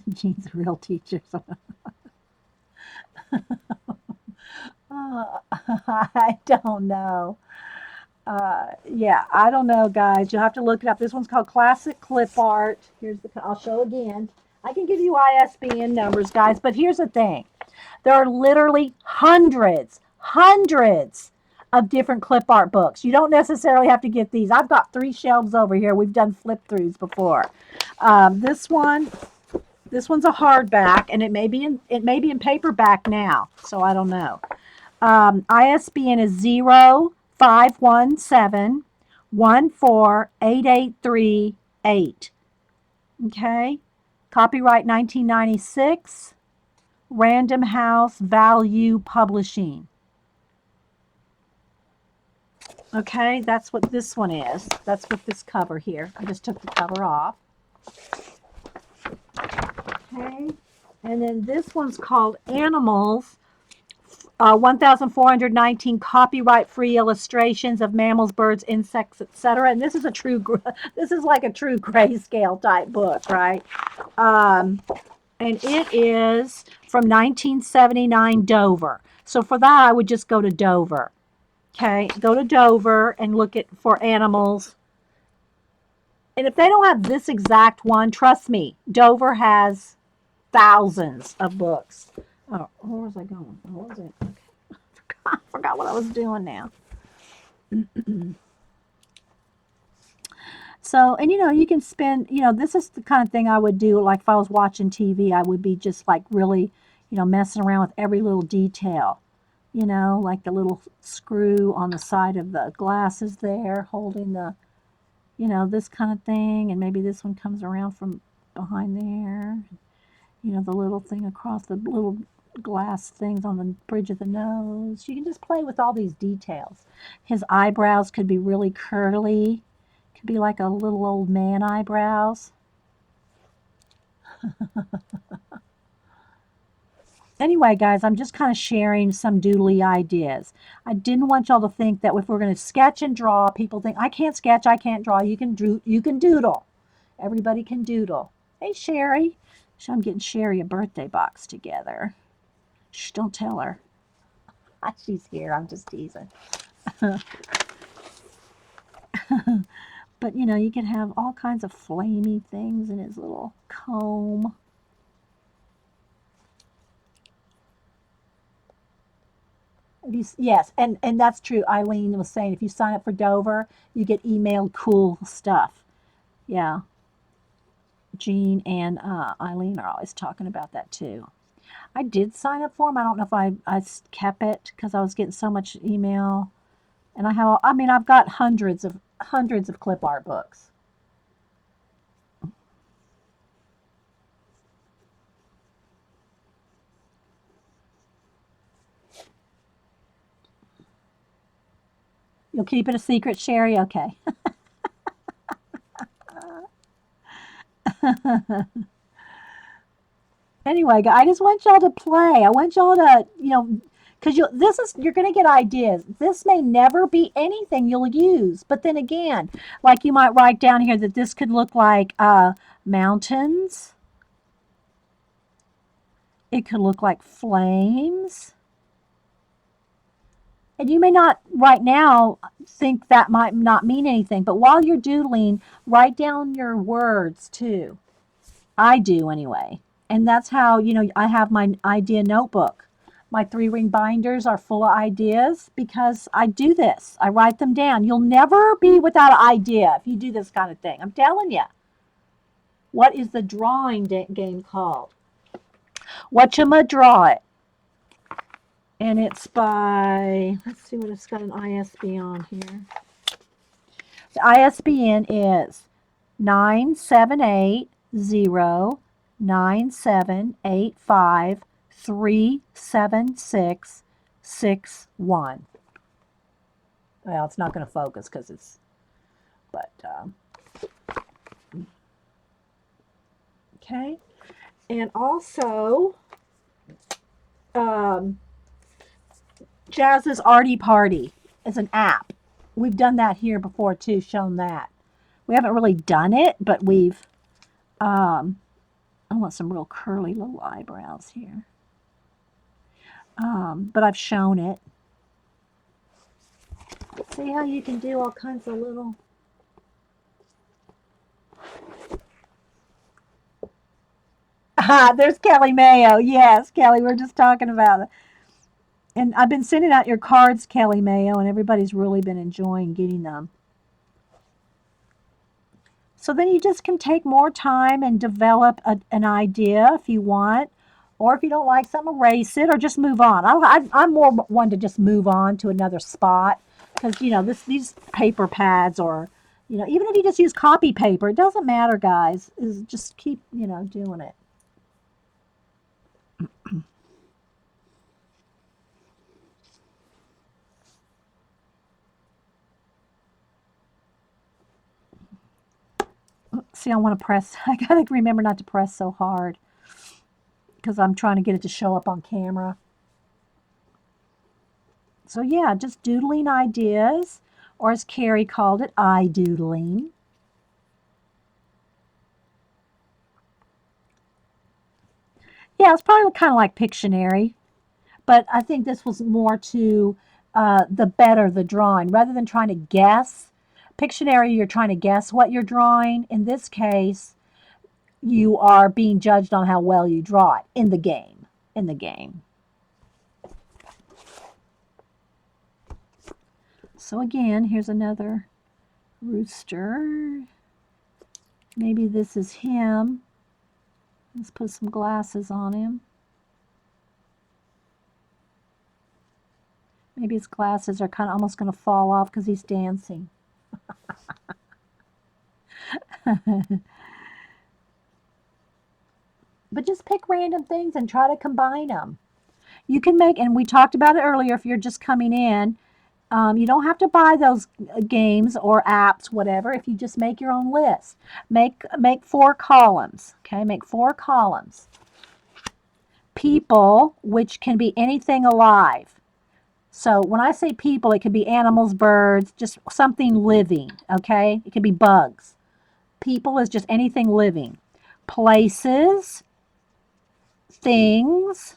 Gene's a real teacher. So. I don't know. Yeah, I don't know, guys. You'll have to look it up. This one's called Classic Clip Art. I'll show again. I can give you ISBN numbers, guys, but here's the thing. There are literally hundreds of different clip art books. You don't necessarily have to get these. I've got 3 shelves over here. We've done flip throughs before. This one's a hardback, and it may be in paperback now. So I don't know. ISBN is 0517148838. Okay. Copyright 1996. Random House Value Publishing. Okay, that's what this one is. That's what this cover here. I just took the cover off. Okay, and then this one's called Animals. 1,419 copyright-free illustrations of mammals, birds, insects, etc. And this is this is like a true grayscale type book, right? And it is from 1979 Dover. So for that, I would just go to Dover. Okay, go to Dover and look for animals. And if they don't have this exact one, trust me, Dover has thousands of books. Oh, where was I going? What was it? Okay. I forgot what I was doing now. So, and you can spend, this is the kind of thing I would do. Like if I was watching TV, I would be just like really, messing around with every little detail. Like the little screw on the side of the glasses there, holding the, this kind of thing. And maybe this one comes around from behind there. The little thing across the little glass things on the bridge of the nose. You can just play with all these details. His eyebrows could be really curly. Could be like a little old man eyebrows. Anyway, guys, I'm just kind of sharing some doodly ideas. I didn't want y'all to think that if we're going to sketch and draw, people think, I can't sketch, I can't draw. You can doodle. Everybody can doodle. Hey, Sherry. I'm getting Sherry a birthday box together. Shh, don't tell her. She's here. I'm just teasing. But, you can have all kinds of flamey things in his little comb. Yes, and that's true. Eileen was saying if you sign up for Dover, you get emailed cool stuff. Yeah. Jean and Eileen are always talking about that too. I did sign up for them. I don't know if I kept it because I was getting so much email. And I've got hundreds of clip art books. You'll keep it a secret, Sherry? Okay. Anyway, I just want y'all to play. I want y'all to, because you're going to get ideas. This may never be anything you'll use, but then again, like you might write down here that this could look like mountains. It could look like flames. And you may not right now think that might not mean anything, but while you're doodling, write down your words too. I do anyway. And that's how, I have my idea notebook. My 3-ring binders are full of ideas because I do this. I write them down. You'll never be without an idea if you do this kind of thing. I'm telling you. What is the drawing game called? Whatchama Draw It. And it's by, let's see what it's got an ISBN on here. The ISBN is 978-0-9785-37661. Well, it's not going to focus because it's, but, okay. And also, Jazz's Arty Party is an app. We've done that here before too, shown that. We haven't really done it, but we've, I want some real curly little eyebrows here. But I've shown it. See how you can do all kinds of little. There's Kelly Mayo. Yes, Kelly, we're just talking about it. And I've been sending out your cards, Kelly Mayo, and everybody's really been enjoying getting them. So then you just can take more time and develop an idea if you want. Or if you don't like something, erase it or just move on. I'm more one to just move on to another spot. Because, these paper pads or, even if you just use copy paper, it doesn't matter, guys. Just keep, doing it. See, I want to press. I got to remember not to press so hard because I'm trying to get it to show up on camera. So yeah, just doodling ideas, or as Carrie called it, I-doodling. Yeah, it's probably kind of like Pictionary, but I think this was more to the better the drawing. Rather than trying to guess, Pictionary, you're trying to guess what you're drawing. In this case, you are being judged on how well you draw it in the game. In the game. So again, here's another rooster. Maybe this is him. Let's put some glasses on him. Maybe his glasses are kind of almost going to fall off because he's dancing. But just pick random things and try to combine them. You can make, and we talked about it earlier, if you're just coming in, you don't have to buy those games or apps, whatever, if you just make your own list. Make 4 columns, okay? Make 4 columns. People, which can be anything alive. So when I say people, it could be animals, birds, just something living, okay? It could be bugs. People is just anything living. Places, things,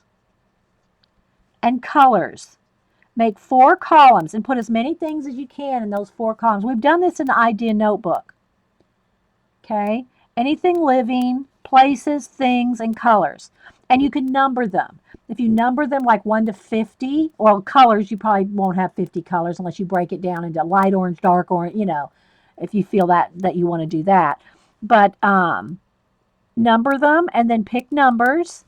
and colors. Make 4 columns and put as many things as you can in those 4 columns. We've done this in the idea notebook. Okay? Anything living, places, things, and colors. And you can number them. If you number them like 1 to 50, well, colors, you probably won't have 50 colors unless you break it down into light orange, dark orange, if you feel that you want to do that. But number them and then pick numbers.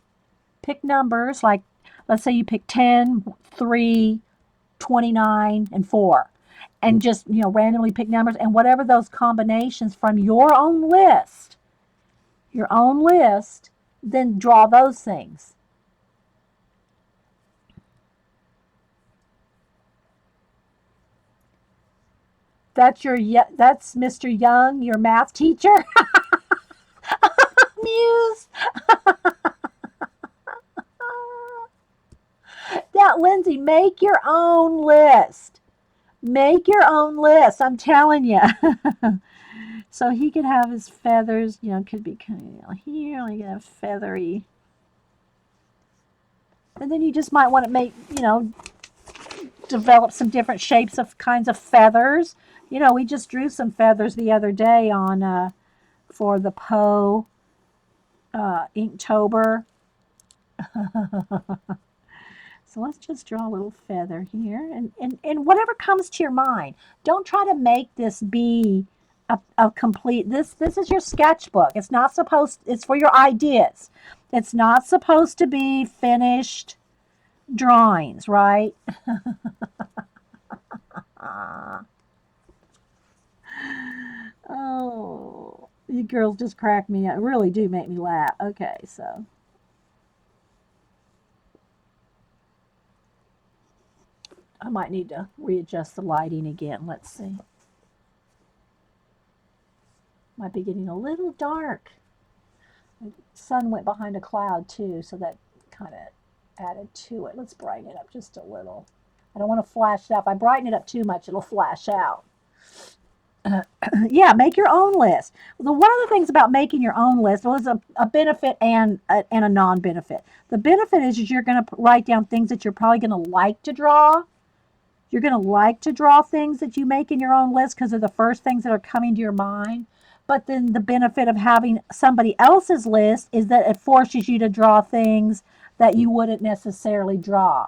Pick numbers like, let's say you pick 10, 3, 29, and 4. And just, randomly pick numbers. And whatever those combinations from your own list, then draw those things. That's Mr. Young, your math teacher. Muse. That Lindsay, make your own list. Make your own list. I'm telling you. So he could have his feathers, could be kind of here, like a feathery. And then you just might want to make, develop some different shapes of kinds of feathers. We just drew some feathers the other day on for the Poe Inktober. So let's just draw a little feather here, and whatever comes to your mind. Don't try to make this be a complete. This is your sketchbook. It's not supposed. It's for your ideas. It's not supposed to be finished drawings, right? Oh, you girls just crack me up. Really do make me laugh. Okay, so I might need to readjust the lighting again. Let's see. Might be getting a little dark. The sun went behind a cloud too, so that kind of added to it. Let's brighten it up just a little. I don't want to flash it out. If I brighten it up too much, it'll flash out. Yeah, make your own list. One of the things about making your own list was a benefit and a non-benefit. The benefit is you're going to write down things that you're probably going to like to draw. You're going to like to draw things that you make in your own list because they're the first things that are coming to your mind. But then the benefit of having somebody else's list is that it forces you to draw things that you wouldn't necessarily draw,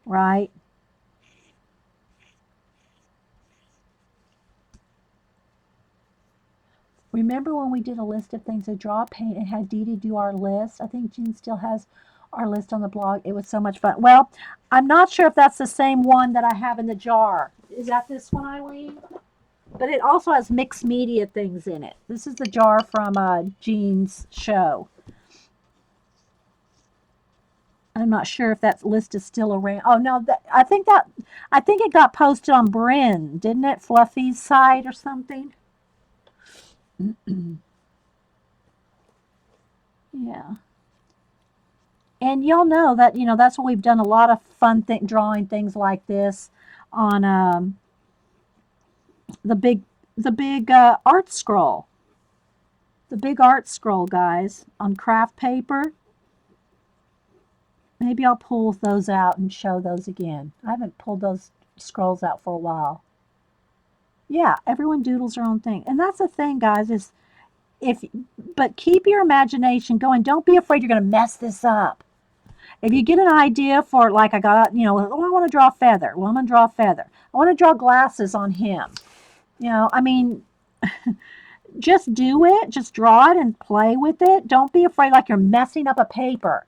right? Remember when we did a list of things to draw, paint, and had Dede do our list? I think Jean still has our list on the blog. It was so much fun. Well, I'm not sure if that's the same one that I have in the jar. Is that this one, Eileen? But it also has mixed media things in it. This is the jar from Jean's show. I'm not sure if that list is still around. Oh no, I think it got posted on Bryn, didn't it? Fluffy's site or something. Yeah. And you'll know that that's what we've done a lot of fun drawing things like this on the big the big art scroll. The big art scroll, guys, on craft paper. Maybe I'll pull those out and show those again. I haven't pulled those scrolls out for a while. Yeah, everyone doodles their own thing. And that's the thing, guys, is if but keep your imagination going. Don't be afraid you're going to mess this up. If you get an idea for like I got, oh, I want to draw a feather. Well, I'm going to draw a feather. I want to draw glasses on him. I mean, just do it. Just draw it and play with it. Don't be afraid like you're messing up a paper,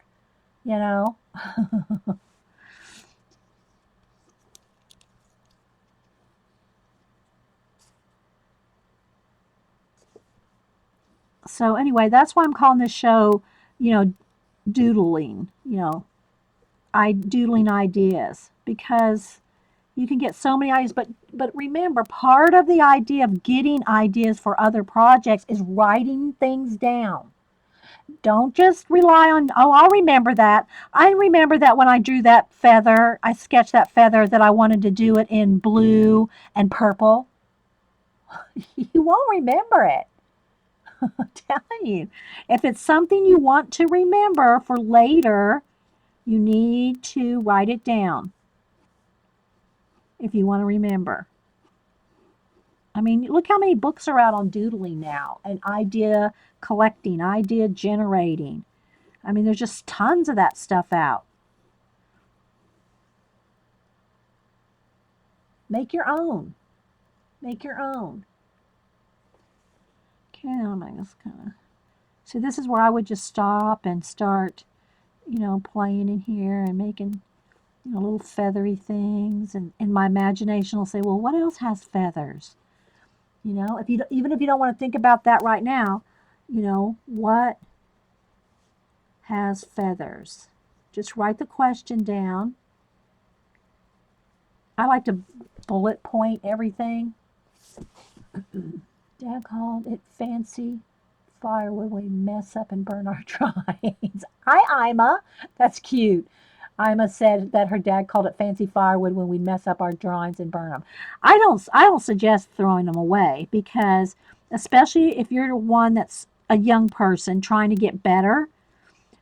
you know. So anyway, that's why I'm calling this show, you know, doodling, doodling ideas because you can get so many ideas, but remember, part of the idea of getting ideas for other projects is writing things down. Don't just rely on, oh, I'll remember that. I remember that when I drew that feather, I sketched that feather that I wanted to do it in blue and purple. You won't remember it. I'm telling you. If it's something you want to remember for later, you need to write it down if you want to remember. I mean, look how many books are out on doodling now and idea collecting, idea generating. I mean, there's just tons of that stuff out. Make your own. Make your own. Okay, I'm just kind of. So this is where I would just stop and start, playing in here and making, little feathery things. And my imagination will say, well, what else has feathers? If you even if you don't want to think about that right now, what has feathers? Just write the question down. I like to bullet point everything. Dad called it fancy firewood when we mess up and burn our drawings. Hi, Ima. That's cute. Ima said that her dad called it fancy firewood when we mess up our drawings and burn them. I don't suggest throwing them away because especially if you're the one that's a young person trying to get better,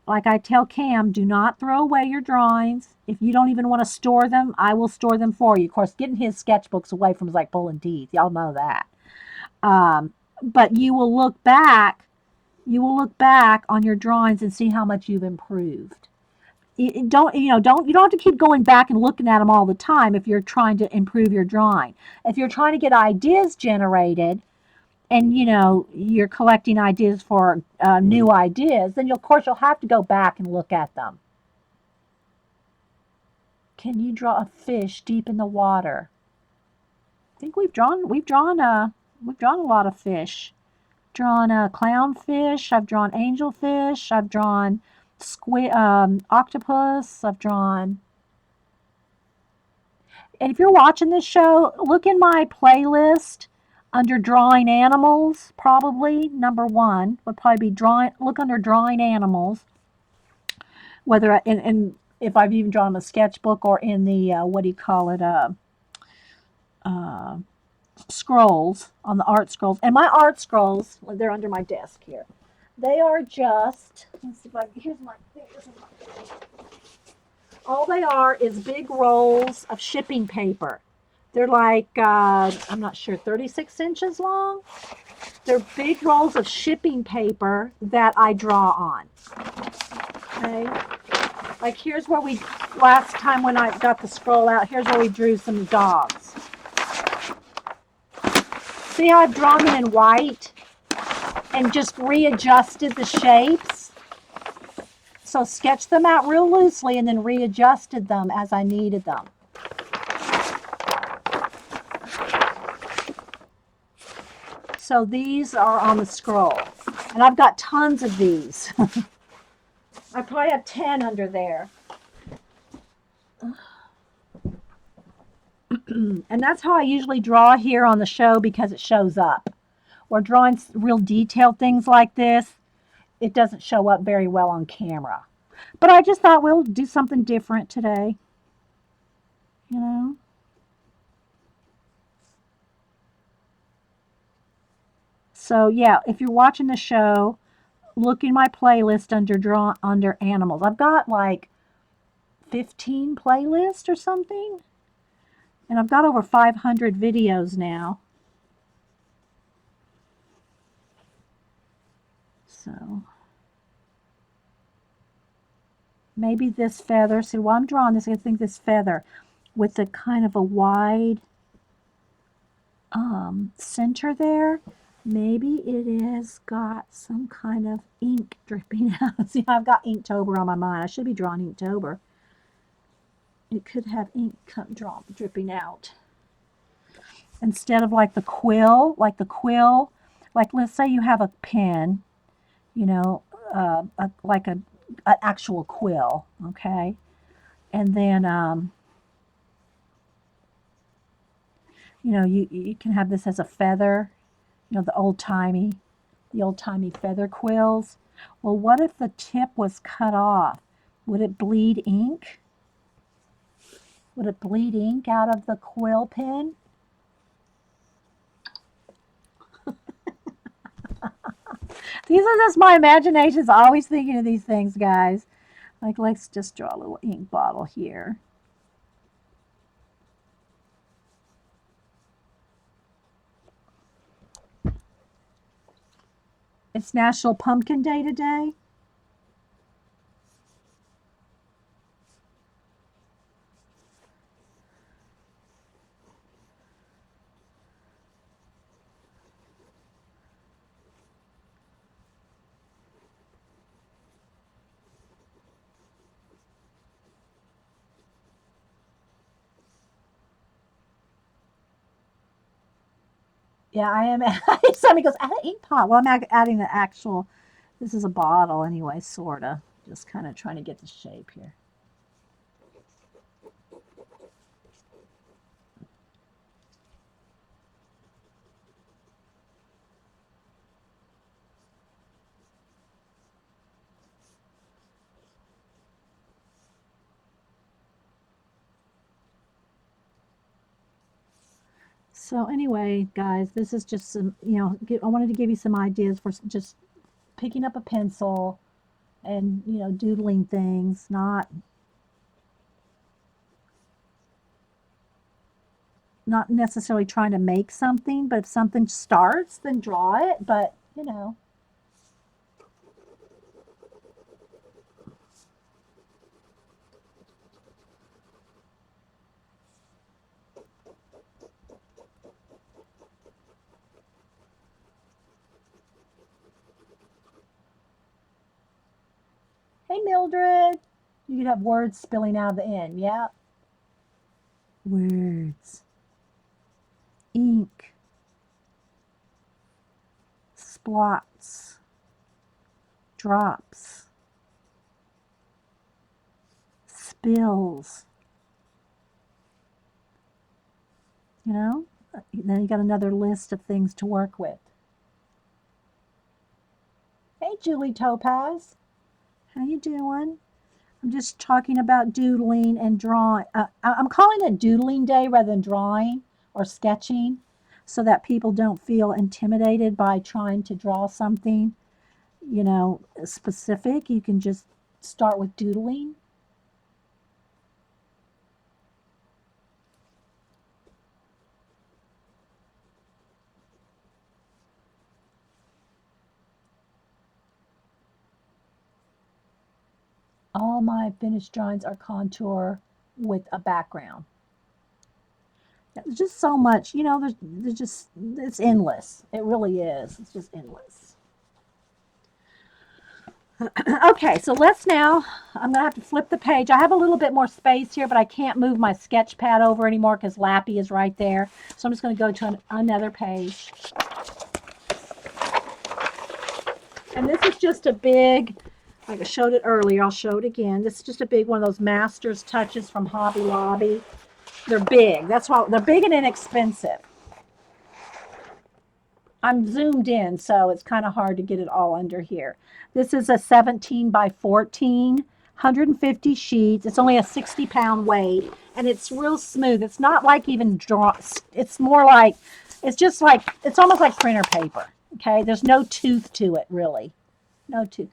like I tell Cam, do not throw away your drawings. If you don't even want to store them, I will store them for you. Of course, getting his sketchbooks away from is like pulling teeth. Y'all know that. Um, but you will look back on your drawings and see how much you've improved. You don't have to keep going back and looking at them all the time if you're trying to improve your drawing. If you're trying to get ideas generated and you're collecting ideas for new ideas, then of course you'll have to go back and look at them. Can you draw a fish deep in the water? I think we've drawn a lot of fish. Drawn a clownfish. I've drawn angelfish. I've drawn squid, octopus. I've drawn. And if you're watching this show, look in my playlist under drawing animals. Probably number one would probably be drawing. Look under drawing animals. Whether and if I've even drawn them a sketchbook or in the what do you call it? Uh, Scrolls on the art scrolls. And my art scrolls, they're under my desk here. They are just. Let's see if I here's my. All they are is big rolls of shipping paper. They're like, I'm not sure, 36 inches long. They're big rolls of shipping paper that I draw on. Okay. Like here's where last time when I got the scroll out, here's where we drew some dogs. See how I've drawn them in white and just readjusted the shapes? So sketched them out real loosely and then readjusted them as I needed them. So these are on the scroll. And I've got tons of these. I probably have 10 under there. And that's how I usually draw here on the show because it shows up. Or drawing real detailed things like this, it doesn't show up very well on camera. But I just thought we'll do something different today. You know? So yeah, if you're watching the show, look in my playlist under animals. I've got like 15 playlists or something. And I've got over 500 videos now. So maybe this feather. See, while I'm drawing this, I think this feather with a kind of a wide center there. Maybe it has got some kind of ink dripping out. See, I've got Inktober on my mind. I should be drawing Inktober. It could have ink dripping out. Instead of like the quill, like let's say you have a pen, like an actual quill, okay? And then, you can have this as a feather, the old-timey feather quills. Well, what if the tip was cut off? Would it bleed ink? Would it bleed ink out of the quill pen? These are just my imaginations, always thinking of these things, guys. Like, let's just draw a little ink bottle here. It's National Pumpkin Day today. Yeah, I am. Somebody goes, add an ink pot. Well, I'm adding the actual, this is a bottle anyway, sort of. Just kind of trying to get the shape here. So anyway, guys, this is just some, I wanted to give you some ideas for just picking up a pencil and, doodling things, not necessarily trying to make something, but if something starts, then draw it. But, hey, Mildred, you could have words spilling out of the end. Yeah. Words, ink, splots, drops, spills, you know? Then you got another list of things to work with. Hey, Julie Topaz, how you doing? I'm just talking about doodling and drawing. I'm calling it doodling day rather than drawing or sketching so that people don't feel intimidated by trying to draw something, specific. You can just start with doodling. All my finished drawings are contour with a background. There's just so much, there's just, it's endless. It really is. It's just endless. Okay, so I'm going to have to flip the page. I have a little bit more space here, but I can't move my sketch pad over anymore because Lappy is right there. So I'm just going to go to another page. And this is just a big, like I showed it earlier, I'll show it again. This is just a big one of those Master's Touches from Hobby Lobby. They're big. That's why they're big and inexpensive. I'm zoomed in, so it's kind of hard to get it all under here. This is a 17 by 14, 150 sheets. It's only a 60-pound weight, and it's real smooth. It's not like even draw. It's more like, it's almost like printer paper. Okay, there's no tooth to it, really. No tooth.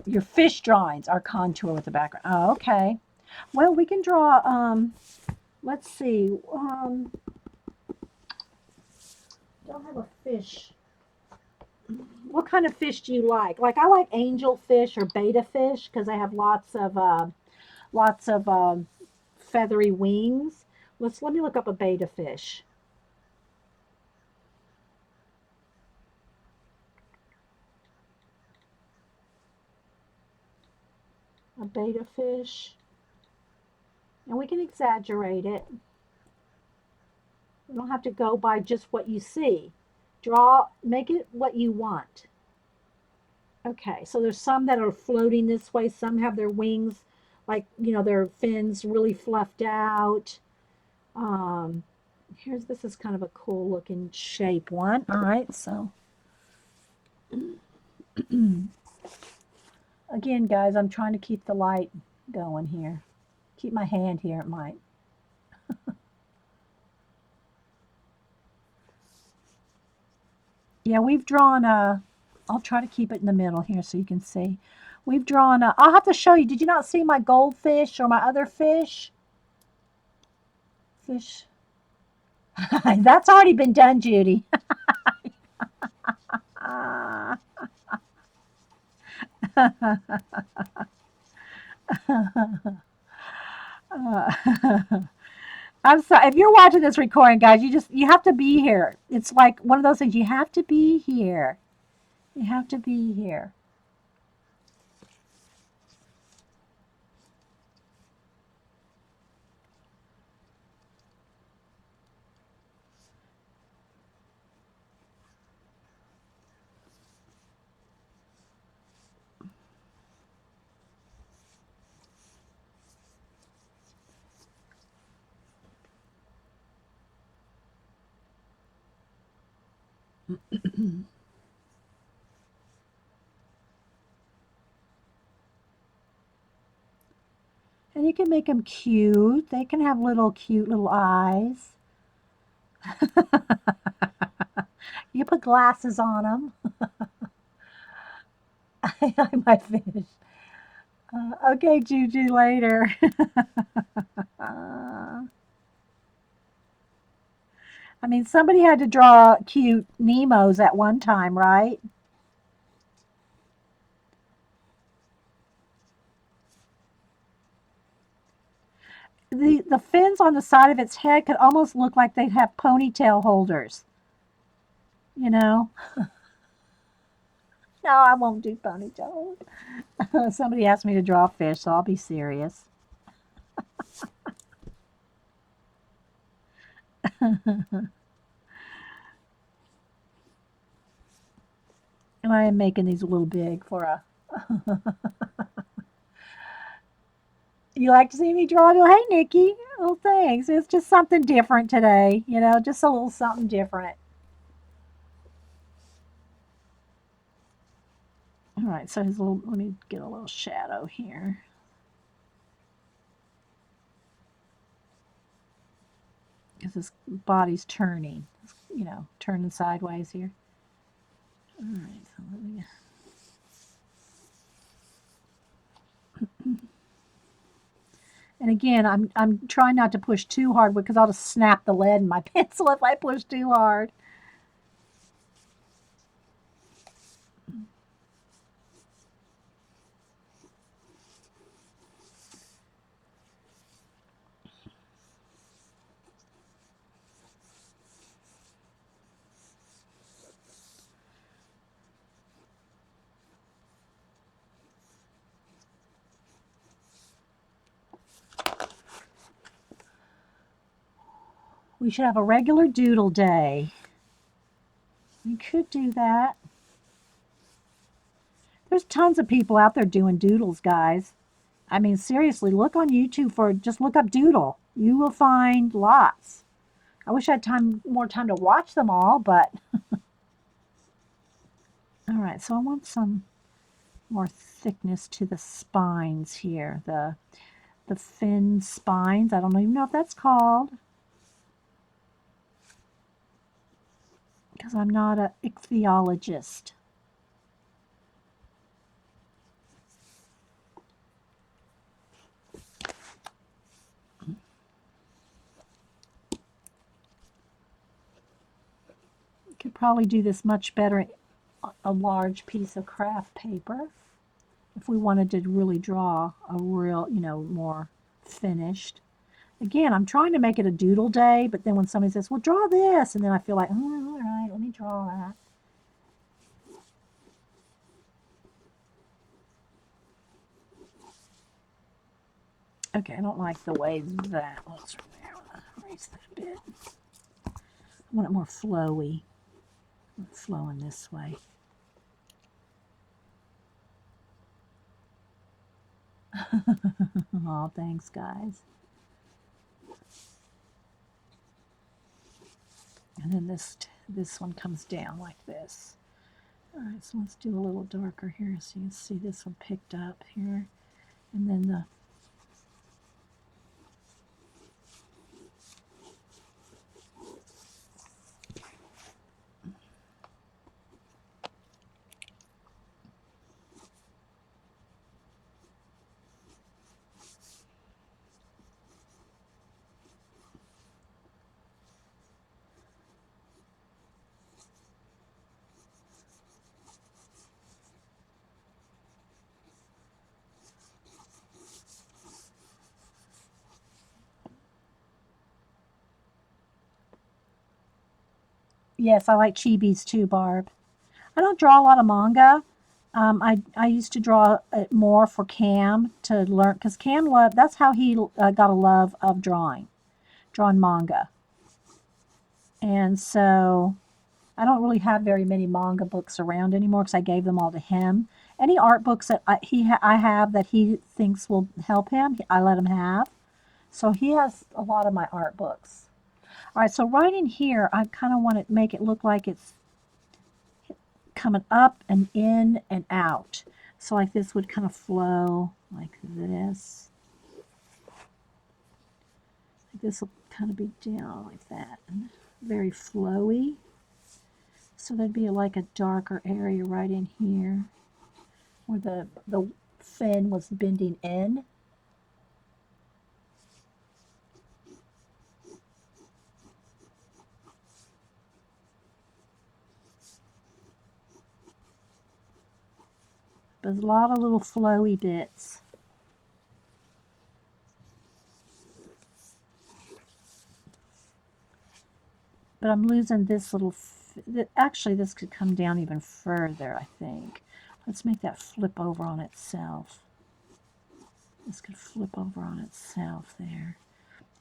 Your fish drawings are contour with the background. Oh, okay. Well, we can draw, let's see. Don't have a fish. What kind of fish do you like? Like I like angel fish or betta fish because they have lots of feathery wings. Let me look up a betta fish. A betta fish, and we can exaggerate it. You don't have to go by just what you see. Make it what you want. Okay, so there's some that are floating this way. Some have their wings, like, their fins really fluffed out. Um, this is kind of a cool looking shape one. All right, so again, guys, I'm trying to keep the light going here. Keep my hand here, it might. Yeah, we've drawn I'll try to keep it in the middle here so you can see. We've drawn I'll have to show you. Did you not see my goldfish or my other fish? Fish. That's already been done, Judy. I'm sorry. If you're watching this recording, guys, you have to be here. It's like one of those things. You have to be here. You have to be here. And you can make them cute. They can have little cute little eyes. You put glasses on them. I might finish. Okay, Juju, later. uh, I mean, somebody had to draw cute Nemos at one time, right? The fins on the side of its head could almost look like they'd have ponytail holders. You know? No, I won't do ponytail. Somebody asked me to draw fish, so I'll be serious. And I am making these a little big for a. You like to see me draw? Hey, Nikki. Oh, thanks. It's just something different today. Just a little something different. All right, so his little. Let me get a little shadow here. Because his body's turning. Turning sideways here. All right, so let me. And again, I'm trying not to push too hard because I'll just snap the lead in my pencil if I push too hard. We should have a regular doodle day. We could do that. There's tons of people out there doing doodles, guys. I mean, seriously, look on YouTube just look up doodle. You will find lots. I wish I had more time to watch them all, but all right. So I want some more thickness to the spines here. The fin spines. I don't even know if that's called because I'm not a ichthyologist. Could probably do this much better a large piece of craft paper if we wanted to really draw a real, more finished. Again, I'm trying to make it a doodle day, but then when somebody says, well, draw this, and then I feel like, oh, all right, let me draw that. Okay, I don't like the way that looks from there. I want to erase that a bit. I want it more flowy. Flowing this way. Oh, thanks, guys. And then this one comes down like this. All right, so let's do a little darker here so you can see this one picked up here. And then the yes, I like chibis too, Barb. I don't draw a lot of manga. I used to draw it more for Cam to learn because Cam loved. That's how he got a love of drawing manga. And so I don't really have very many manga books around anymore because I gave them all to him. Any art books that I have that he thinks will help him, I let him have. So he has a lot of my art books. All right, so right in here, I kind of want to make it look like it's coming up and in and out. So like this would kind of flow like this. Like this will kind of be down like that. very flowy. So there'd be like a darker area right in here where the fin was bending in. There's a lot of little flowy bits. But I'm losing this little, actually this could come down even further, I think. Let's make that flip over on itself. This could flip over on itself there.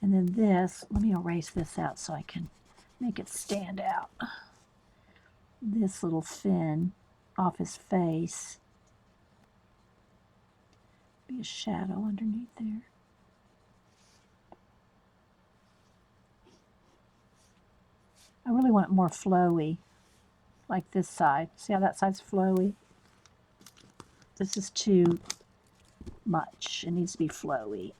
And then this, let me erase this out so I can make it stand out. This little fin off his face. Be a shadow underneath there. I really want it more flowy, like this side. See how that side's flowy? This is too much. It needs to be flowy.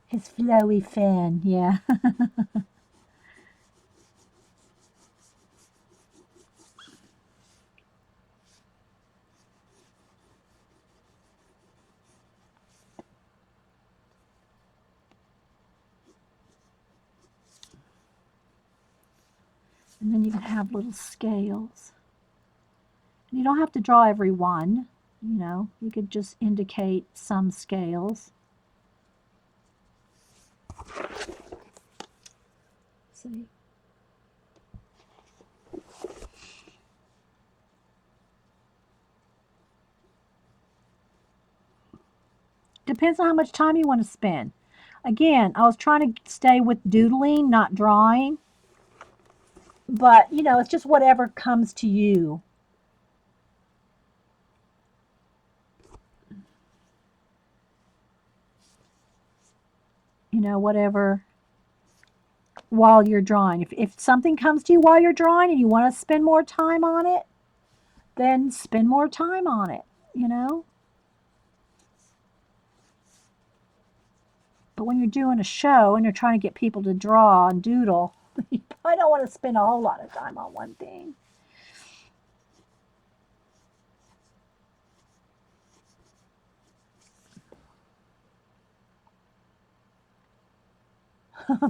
His flowy fin, yeah. And then you can have little scales. And you don't have to draw every one, you know. You could just indicate some scales. See? Depends on how much time you want to spend. Again, I was trying to stay with doodling, not drawing. But, you know, it's just whatever comes to you. You know, whatever while you're drawing. If something comes to you while you're drawing and you want to spend more time on it, then spend more time on it, you know? But when you're doing a show and you're trying to get people to draw and doodle, you probably don't want to spend a whole lot of time on one thing.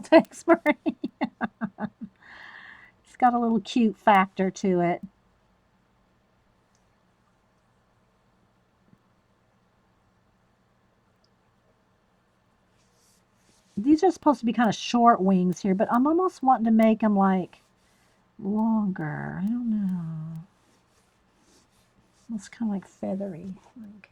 Thanks, Marie. It's got a little cute factor to it. These are supposed to be kind of short wings here, but I'm almost wanting to make them like longer. I don't know. Almost kind of like feathery. Like.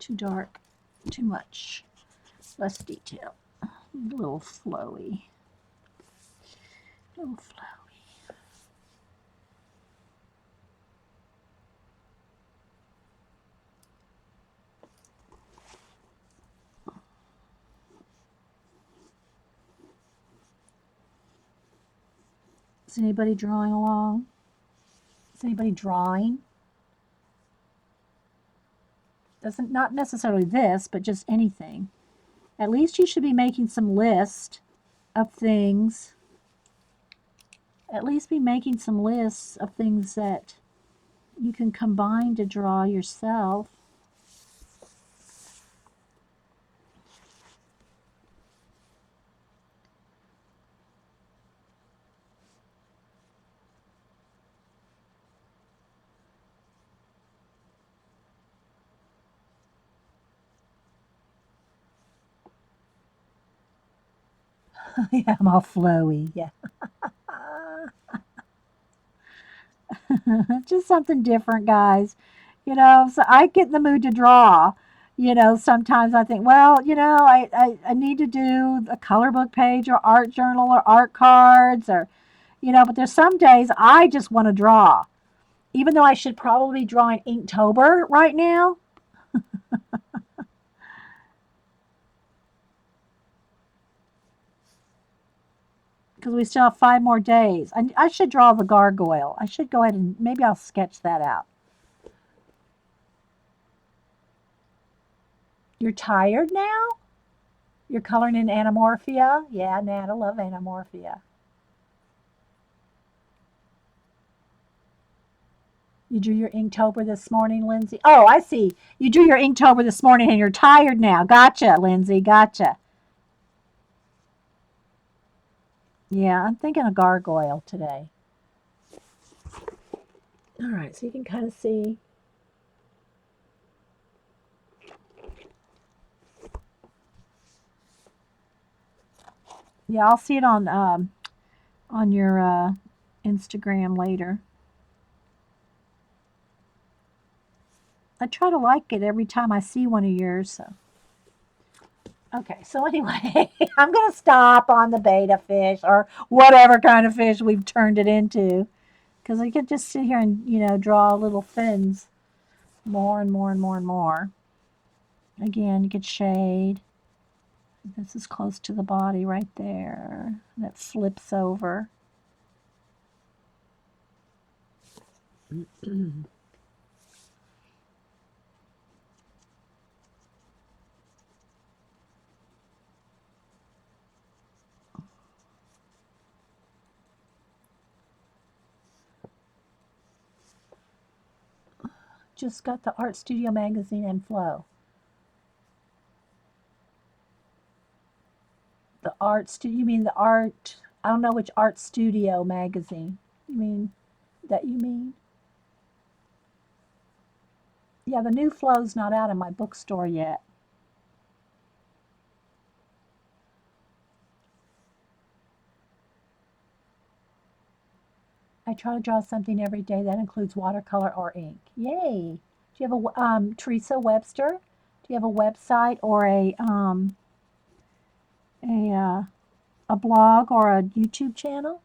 Too dark, too much, less detail, a little flowy, a little flowy. Is anybody drawing along? Is anybody drawing? Doesn't, not necessarily this, but just anything. At least you should be making some list of things. At least be making some lists of things that you can combine to draw yourself. Yeah, I'm all flowy. Yeah. Just something different, guys. You know, so I get in the mood to draw. You know, sometimes I think, well, you know, I need to do a color book page or art journal or art cards or, you know, but there's some days I just want to draw. Even though I should probably be drawing Inktober right now, because we still have 5 more days. I should draw the gargoyle. I should go ahead and maybe I'll sketch that out. You're tired now? You're coloring in anamorphia? Yeah, Nana, love anamorphia. You drew your Inktober this morning, Lindsay? Oh, I see. You drew your Inktober this morning and you're tired now. Gotcha, Lindsay. Gotcha. Yeah, I'm thinking a gargoyle today. All right, so you can kind of see. Yeah, I'll see it on your Instagram later. I try to like it every time I see one of yours. So. Okay, so anyway, I'm going to stop on the beta fish or whatever kind of fish we've turned it into. Because I could just sit here and, draw little fins more and more and more and more. Again, you could shade. This is close to the body right there. That flips over. Just got the Art Studio magazine and Flow. The art studio, you mean the art, I don't know which Art Studio magazine. You mean, that you mean? Yeah, the new Flow's not out in my bookstore yet. I try to draw something every day that includes watercolor or ink. Yay! Do you have Teresa Webster? Do you have a website or a a blog or a YouTube channel?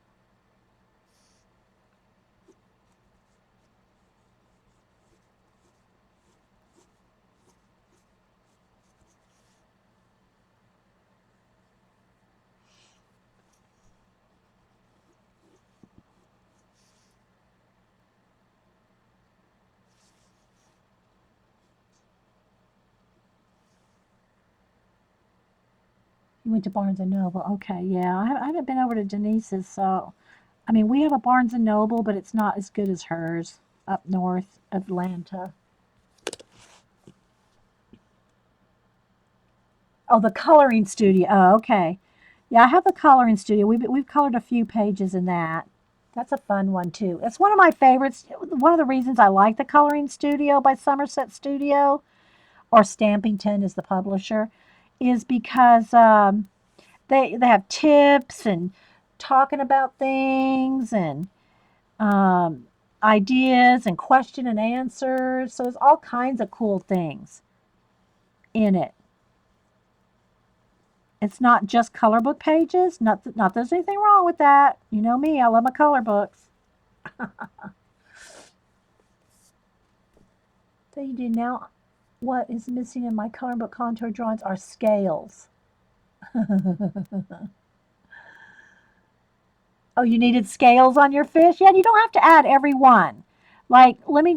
You went to Barnes and Noble. Okay, yeah. I haven't been over to Denise's, so I mean, we have a Barnes and Noble, but it's not as good as hers up north, Atlanta. Oh, the coloring studio. Oh, okay. Yeah, I have the coloring studio. We've colored a few pages in that. That's a fun one too. It's one of my favorites. One of the reasons I like the coloring studio by Somerset Studio, or Stampington is the publisher, is because they have tips and talking about things and um, ideas and question and answers. So there's all kinds of cool things in it. It's not just color book pages. Not there's anything wrong with that. You know me, I love my color books. So you do now. What is missing in my color book contour drawings are scales. Oh, you needed scales on your fish? Yeah, you don't have to add every one. Like, let me,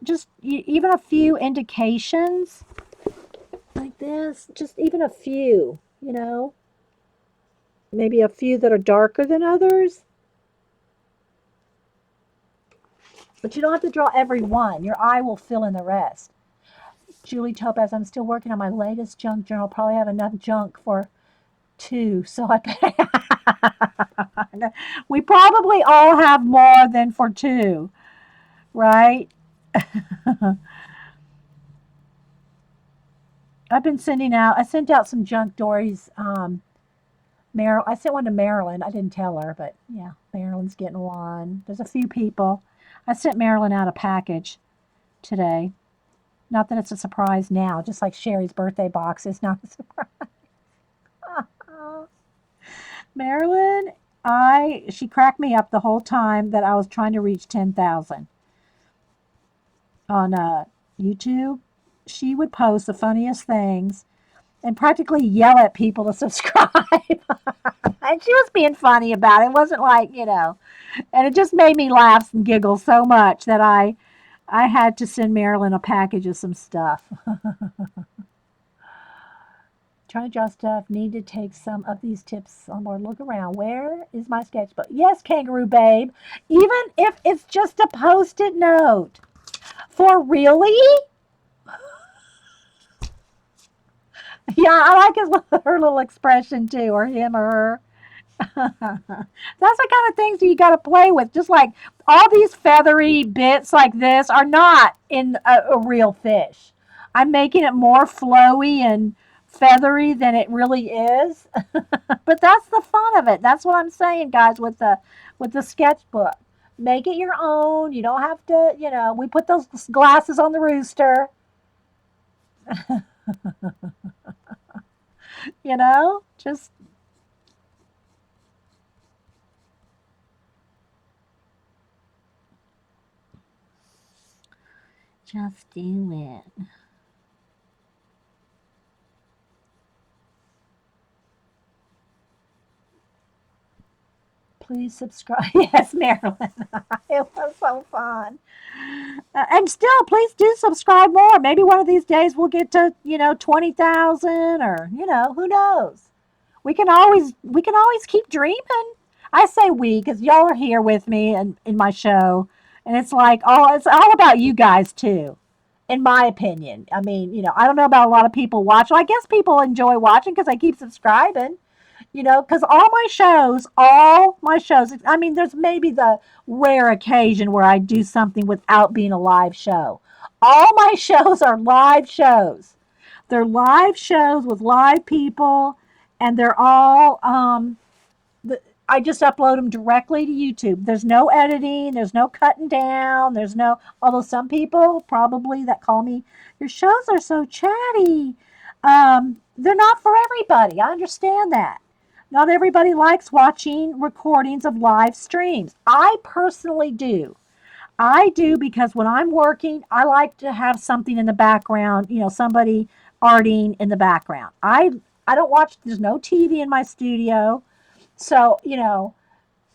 just even a few indications like this, just even a few, maybe a few that are darker than others. But you don't have to draw every one. Your eye will fill in the rest. Julie Topaz, I'm still working on my latest junk journal. Probably have enough junk for two. So we probably all have more than for two, right? I sent out some junk Dory's. I sent one to Marilyn. I didn't tell her, but yeah, Marilyn's getting one. There's a few people. I sent Marilyn out a package today. Not that it's a surprise now, just like Sherry's birthday box is not a surprise. Marilyn, she cracked me up the whole time that I was trying to reach 10,000. on YouTube, she would post the funniest things and practically yell at people to subscribe. And she was being funny about it. It wasn't like, and it just made me laugh and giggle so much that I had to send Marilyn a package of some stuff. Trying to draw stuff. Need to take some of these tips on board. Look around. Where is my sketchbook? Yes, Kangaroo Babe. Even if it's just a post-it note. For really? Yeah, I like her little expression too, or him or her. That's the kind of things that you got to play with. Just like all these feathery bits like this are not in a real fish. I'm making it more flowy and feathery than it really is. But that's the fun of it. That's what I'm saying, guys, with the sketchbook. Make it your own. You don't have to, we put those glasses on the rooster, just do it. Please subscribe. Yes, Marilyn. It was so fun. And still, please do subscribe more. Maybe one of these days we'll get to 20,000, or who knows. We can always keep dreaming. I say we because y'all are here with me and in my show, and it's all about you guys too. In my opinion, I mean, I don't know about a lot of people watching. I guess people enjoy watching because I keep subscribing. Because all my shows, I mean, there's maybe the rare occasion where I do something without being a live show. All my shows are live shows. They're live shows with live people, and they're all, I just upload them directly to YouTube. There's no editing, there's no cutting down, although some people probably that call me, your shows are so chatty. They're not for everybody. I understand that. Not everybody likes watching recordings of live streams. I personally do. I do because when I'm working, I like to have something in the background, somebody arting in the background. I don't watch, there's no TV in my studio. So,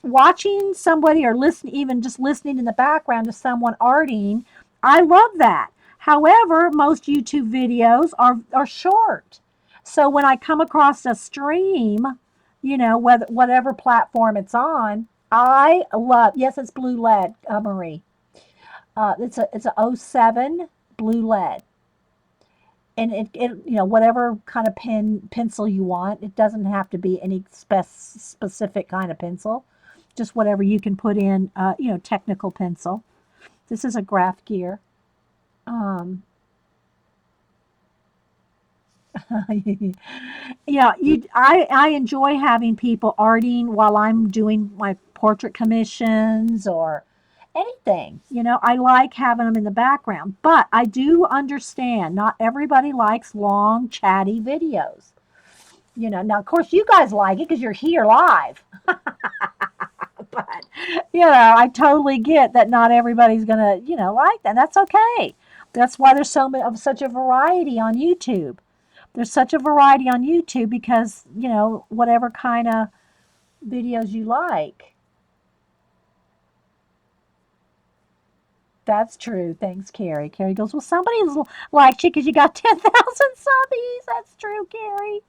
watching somebody or even just listening in the background to someone arting, I love that. However, most YouTube videos are short. So when I come across a stream, whatever platform it's on, I love, yes, it's blue lead, Marie. It's a '07 blue lead. And whatever kind of pencil you want. It doesn't have to be any specific kind of pencil, just whatever you can put in, technical pencil. This is a graph gear. Um, yeah, I enjoy having people arting while I'm doing my portrait commissions or anything. I like having them in the background, but I do understand not everybody likes long, chatty videos. Now of course you guys like it because you're here live, but I totally get that not everybody's gonna like that. That's okay. That's why there's such a variety on YouTube. There's such a variety on YouTube because whatever kind of videos you like. That's true. Thanks, Carrie. Carrie goes, well, somebody's liked you because you got 10,000 subbies. That's true, Carrie.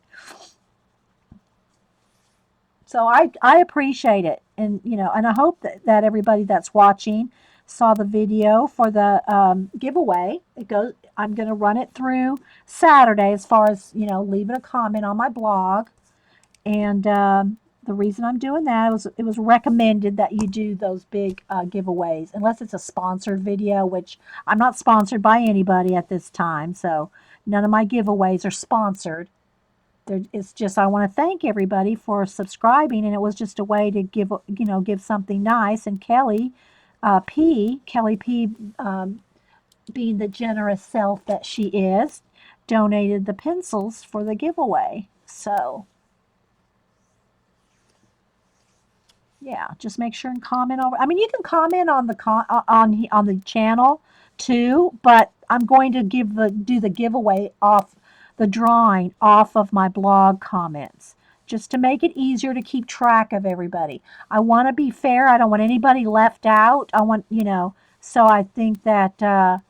So I appreciate it, and I hope that everybody that's watching saw the video for the giveaway. I'm going to run it through Saturday as far as leaving a comment on my blog, and the reason I'm doing that was it was recommended that you do those big giveaways, unless it's a sponsored video, which I'm not sponsored by anybody at this time, so none of my giveaways are sponsored. It's just I want to thank everybody for subscribing, and it was just a way to give something nice. And Kelly P, being the generous self that she is, donated the pencils for the giveaway. So yeah, just make sure and comment over. I mean, you can comment on the channel 2, but I'm going to do the giveaway off the drawing off of my blog comments just to make it easier to keep track of everybody. I want to be fair. I don't want anybody left out. I want, so I think that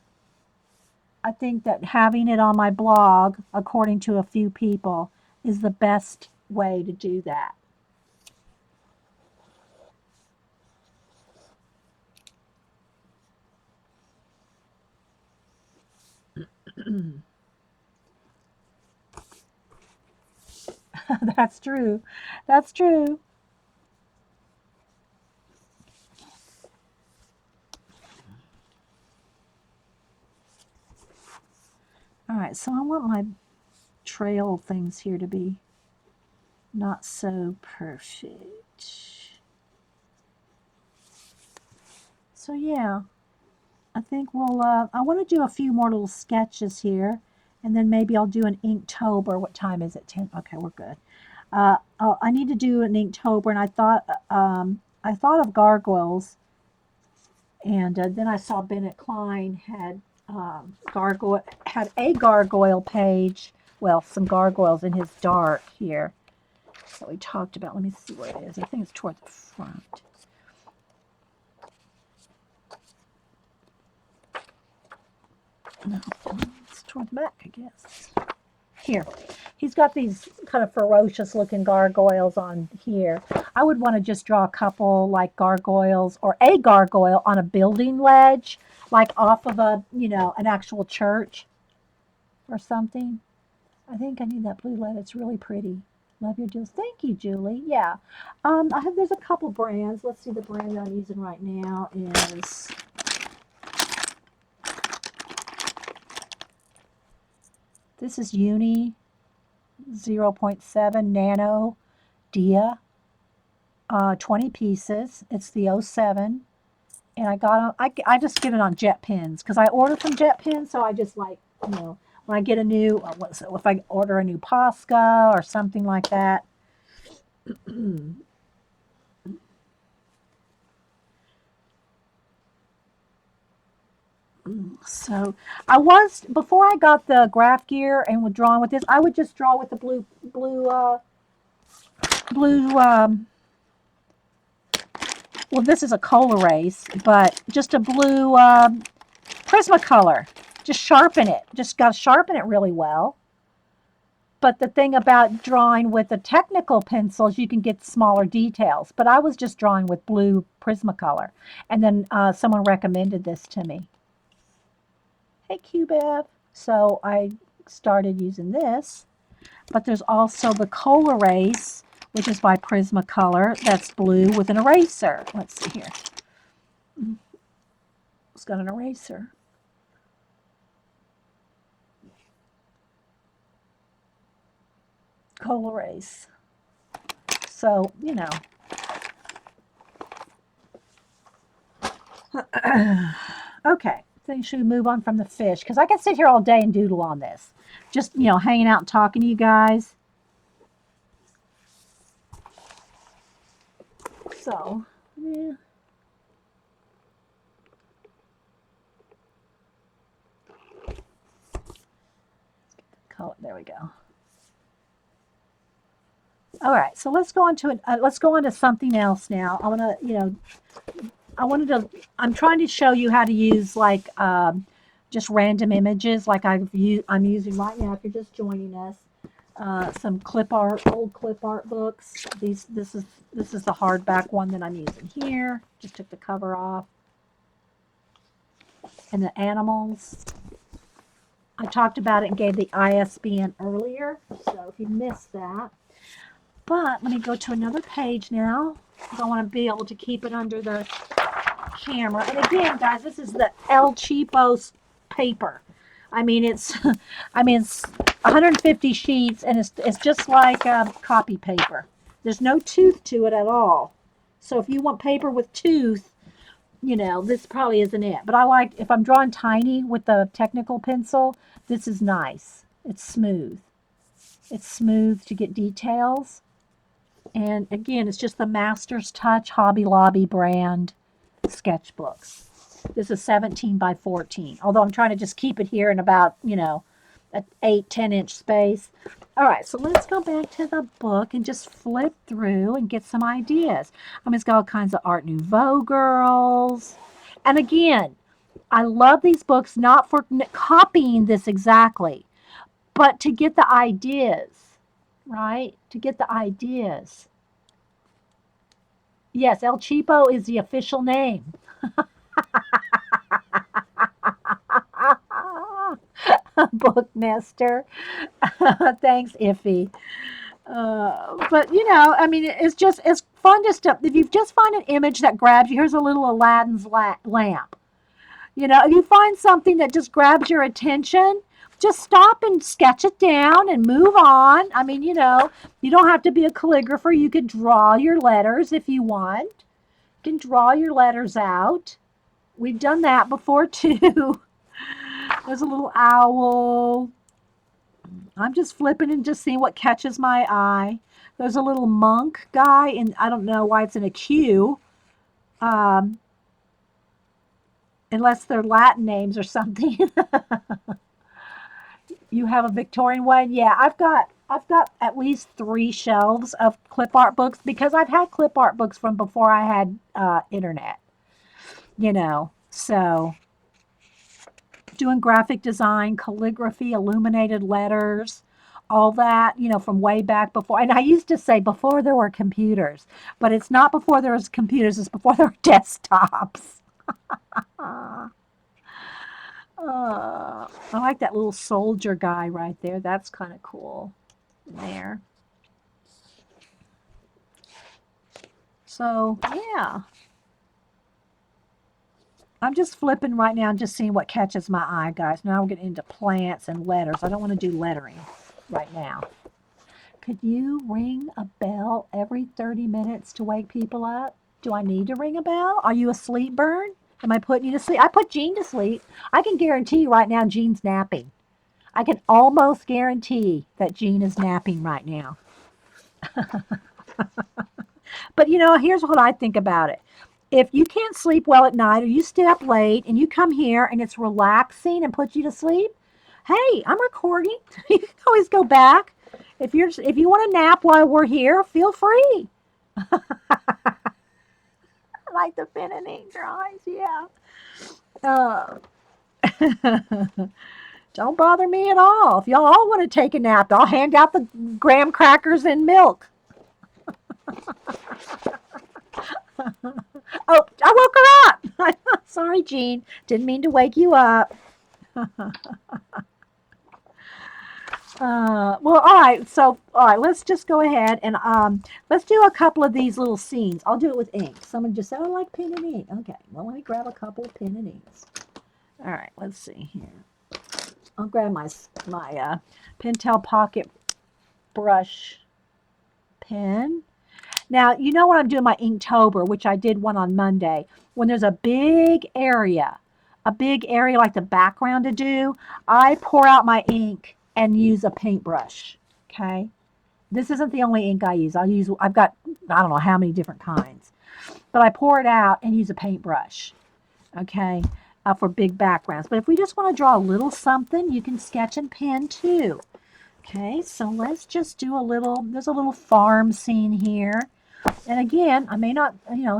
having it on my blog, according to a few people, is the best way to do that. That's true. That's true. All right, so I want my trail things here to be not so perfect. So yeah, I think I want to do a few more little sketches here, and then maybe I'll do an Inktober. What time is it? 10. Okay, we're good. I need to do an Inktober, and I thought of gargoyles, and then I saw Bennett Klein had a gargoyle page. Well, some gargoyles in his dark here that we talked about. Let me see where it is. I think it's toward the front. No, it's toward the back, I guess. Here. He's got these kind of ferocious looking gargoyles on here. I would want to just draw a couple like gargoyles or a gargoyle on a building ledge, like off of an actual church or something. I think I need that blue lead. It's really pretty. Love your deals. Thank you, Julie. Yeah. There's a couple brands. Let's see, the brand that I'm using right now is this is Uni 0.7 Nano Dia, 20 pieces. It's the '07, and I just get it on Jet Pens because I order from Jet Pens, so I just like, when I get a new, if I order a new Posca or something like that. So before I got the graph gear and would draw with this, I would just draw with the blue. Well, this is a Colorase, but just a blue Prismacolor. Just sharpen it. Just got to sharpen it really well. But the thing about drawing with a technical pencil is you can get smaller details. But I was just drawing with blue Prismacolor, and then someone recommended this to me. Hey, QBev. So I started using this. But there's also the Colorase, which is by Prismacolor. That's blue with an eraser. Let's see here. It's got an eraser. Colorase. So, Okay. So should we move on from the fish? Because I can sit here all day and doodle on this. Just, hanging out and talking to you guys. So, yeah. There we go. All right, so let's go on to something else now. I'm trying to show you how to use like just random images like I'm using right now if you're just joining us. Some old clip art books. This is the hardback one that I'm using here. Just took the cover off. And the animals. I talked about it and gave the ISBN earlier, so if you missed that. But let me go to another page now because I want to be able to keep it under the camera. And again, guys, this is the El Cheapos paper. It's 150 sheets, and it's just like copy paper. There's no tooth to it at all. So if you want paper with tooth, this probably isn't it. But if I'm drawing tiny with the technical pencil, this is nice. It's smooth. It's smooth to get details. And again, it's just the Master's Touch Hobby Lobby brand sketchbooks. This is 17 by 14. Although I'm trying to just keep it here in about, an 8-10 inch space. All right, so let's go back to the book and just flip through and get some ideas. I mean, it's got all kinds of Art Nouveau girls. And again, I love these books not for copying this exactly, but to get the ideas, right? To get the ideas. Yes, El Cheapo is the official name. Book Nester. Thanks, Iffy. But I mean, it's fun to stuff. If you just find an image that grabs you, here's a little Aladdin's lamp. If you find something that just grabs your attention, just stop and sketch it down and move on. I mean, you don't have to be a calligrapher. You could draw your letters if you want. You can draw your letters out. We've done that before too. There's a little owl. I'm just flipping and just seeing what catches my eye. There's a little monk guy, and I don't know why it's in a queue. Um, Unless they're Latin names or something. You have a Victorian one? Yeah, I've got at least 3 shelves of clip art books because I've had clip art books from before I had internet. So doing graphic design, calligraphy, illuminated letters, all that, from way back before. And I used to say before there were computers, but it's not before there was computers, it's before there were desktops. I like that little soldier guy right there. That's kind of cool there. So, yeah. I'm just flipping right now and just seeing what catches my eye, guys. Now we're getting into plants and letters. I don't want to do lettering right now. Could you ring a bell every 30 minutes to wake people up? Do I need to ring a bell? Are you asleep, Bern? Am I putting you to sleep? I put Jean to sleep. I can guarantee you right now Jean's napping. I can almost guarantee that Jean is napping right now. But here's what I think about it. If you can't sleep well at night or you stay up late and you come here and it's relaxing and puts you to sleep, hey, I'm recording. You can always go back. If you want to nap while we're here, feel free. Like the pen and ink drawings, yeah. Uh, don't bother me at all. If y'all all want to take a nap, I'll hand out the graham crackers and milk. Oh, I woke her up. Sorry, Jean. Didn't mean to wake you up. Well, all right. So, all right, let's just go ahead and let's do a couple of these little scenes. I'll do it with ink. Someone just said, I like pen and ink. Okay, well, let me grab a couple of pen and inks. All right, let's see here. I'll grab my Pentel Pocket brush pen. Now, you know when I'm doing my Inktober, which I did one on Monday, when there's a big area like the background to do, I pour out my ink and use a paintbrush. Okay? This isn't the only ink I use. I've got, I don't know how many different kinds. But I pour it out and use a paintbrush. Okay? For big backgrounds. But if we just want to draw a little something, you can sketch and pen too. Okay, so let's just do there's a little farm scene here. And again, I may not,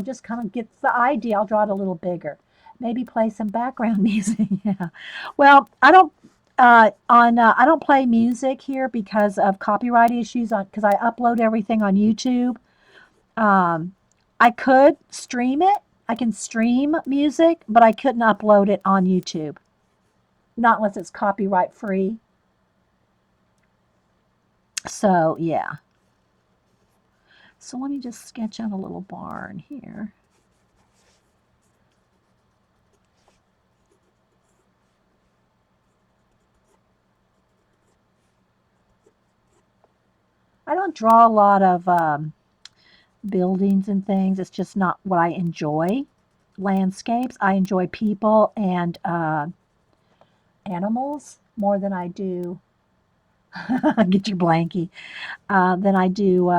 just kind of get the idea. I'll draw it a little bigger. Maybe play some background music. Yeah. Well, I don't play music here because of copyright issues. Because I upload everything on YouTube. I could stream it. I can stream music, but I couldn't upload it on YouTube. Not unless it's copyright free. So, yeah. So let me just sketch out a little barn here. I don't draw a lot of buildings and things. It's just not what I enjoy. Landscapes. I enjoy people and animals more than I do. Get your blankie. Than I do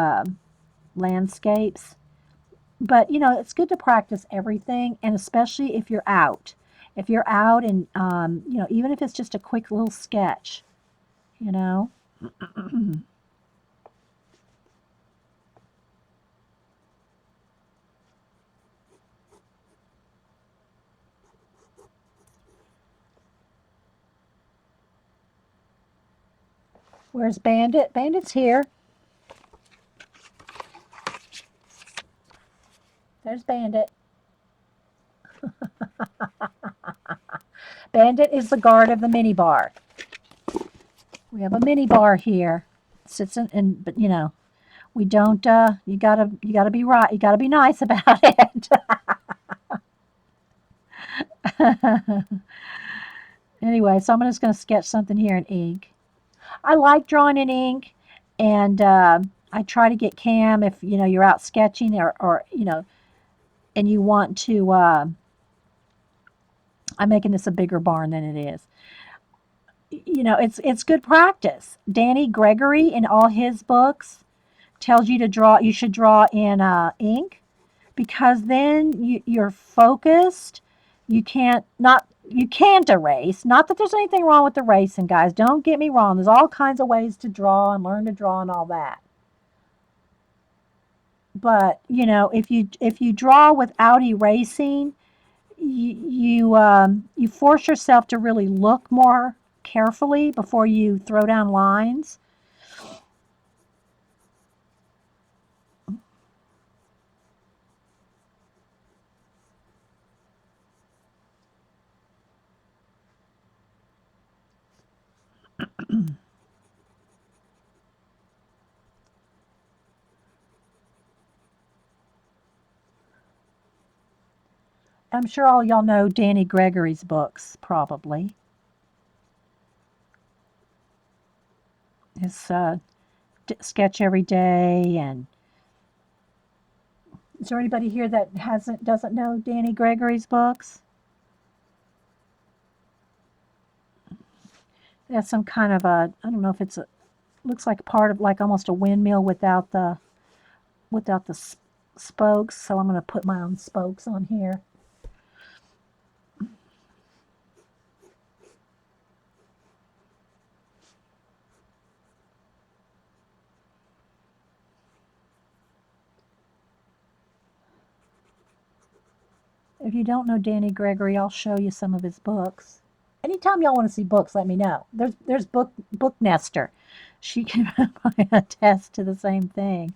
landscapes. But it's good to practice everything, and especially if you're out. If you're out and even if it's just a quick little sketch, you know. Where's Bandit? Bandit's here. There's Bandit. Bandit is the guard of the mini bar. We have a mini bar here. Sits in, but we don't. You gotta be right. You gotta be nice about it. Anyway, so I'm just gonna sketch something here in ink. I like drawing in ink, and I try to get Cam if you're out sketching or and you want to. I'm making this a bigger barn than it is. It's good practice. Danny Gregory in all his books tells you to draw. You should draw in ink because then you're focused. You can't erase. Not that there's anything wrong with erasing, guys. Don't get me wrong. There's all kinds of ways to draw and learn to draw and all that. But if you draw without erasing, you force yourself to really look more carefully before you throw down lines. I'm sure all y'all know Danny Gregory's books, probably. His sketch every day. And is there anybody here that hasn't doesn't know Danny Gregory's books? That's some kind of a, I don't know if it's a, looks like part of like almost a windmill without the spokes. So I'm going to put my own spokes on here. If you don't know Danny Gregory, I'll show you some of his books. Anytime y'all want to see books, let me know. There's book Nester. She can attest to the same thing.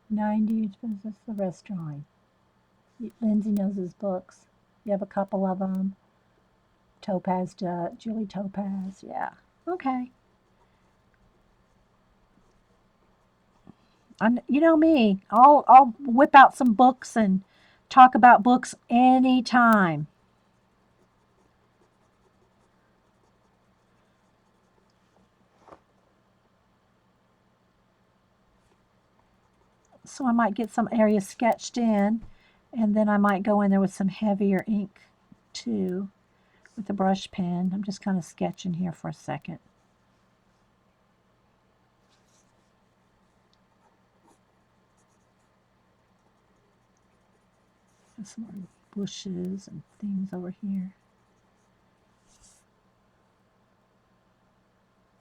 90 business the rest drawing. Lindsay knows his books. You have a couple of them. Topaz, Julie Topaz. Yeah. Okay. You know me. I'll whip out some books and talk about books anytime. So I might get some areas sketched in, and then I might go in there with some heavier ink too, with the brush pen. I'm just kind of sketching here for a second. Some more bushes and things over here.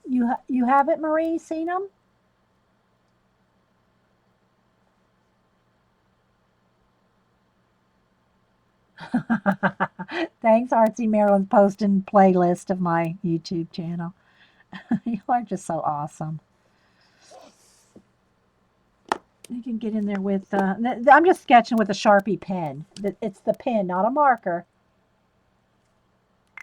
You have it, Marie? Seen them? Thanks, Artsy Marilyn, posting playlist of my YouTube channel. You are just so awesome. You can get in there with. I'm just sketching with a Sharpie pen. It's the pen, not a marker.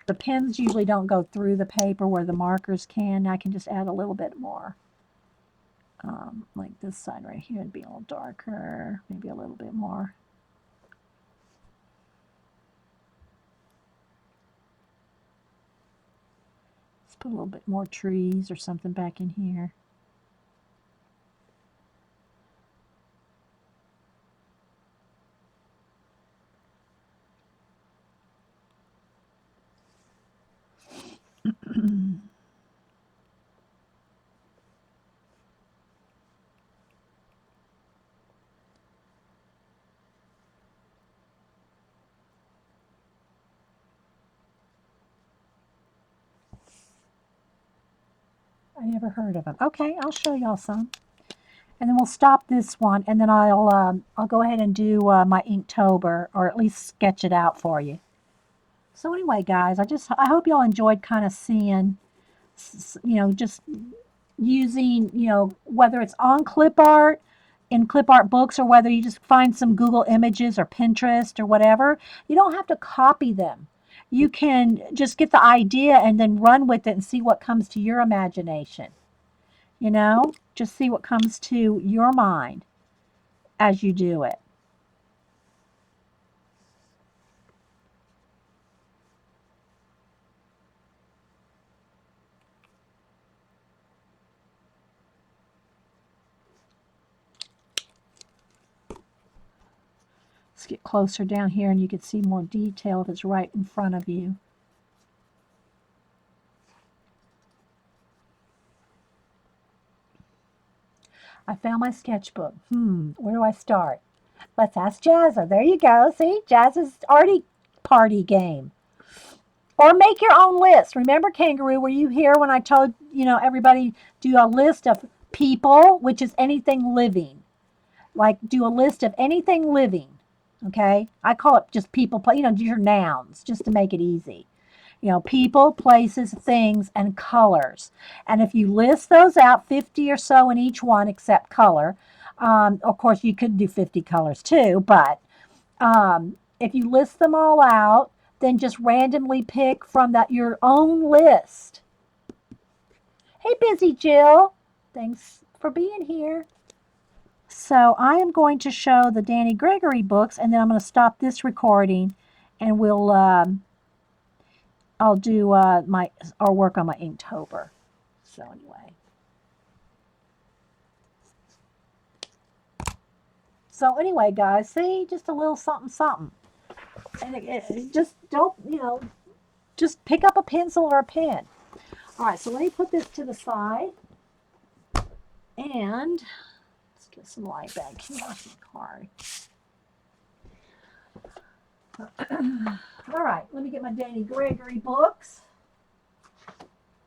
The pens usually don't go through the paper where the markers can. I can just add a little bit more. Like this side right here would be a little darker, maybe a little bit more. Let's put a little bit more trees or something back in here. I never heard of them. Okay, I'll show y'all some. And then we'll stop this one, and then I'll go ahead and do my Inktober, or at least sketch it out for you. So anyway, guys, I hope y'all enjoyed kind of seeing, just using, whether it's on clip art, in clip art books, or whether you just find some Google Images or Pinterest or whatever. You don't have to copy them. You can just get the idea and then run with it and see what comes to your imagination. Just see what comes to your mind as you do it. Let's get closer down here and you can see more detail if it's right in front of you. I found my sketchbook. Where do I start? Let's ask Jazza. There you go. See, Jazza's already party game. Or make your own list. Remember, Kangaroo, were you here when I told, everybody do a list of people, which is anything living. Like, do a list of anything living. Okay? I call it just people, your nouns, just to make it easy. People, places, things, and colors. And if you list those out, 50 or so in each one except color, of course, you could do 50 colors too, but if you list them all out, then just randomly pick from your own list. Hey, Busy Jill. Thanks for being here. So I am going to show the Danny Gregory books, and then I'm going to stop this recording, and I'll do or work on my Inktober. So anyway. So anyway, guys, see, just a little something, something. And it just don't, just pick up a pencil or a pen. All right, so let me put this to the side. And let's get some light back here on my card. All right, let me get my Danny Gregory books.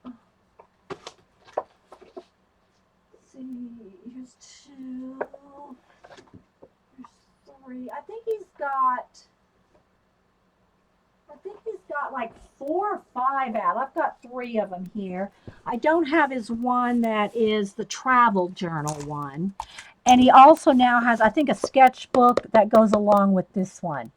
Let's see, here's 2. Here's 3. I think he's got like 4 or 5 out. I've got 3 of them here. I don't have his one that is the travel journal one. And he also now has, I think, a sketchbook that goes along with this one.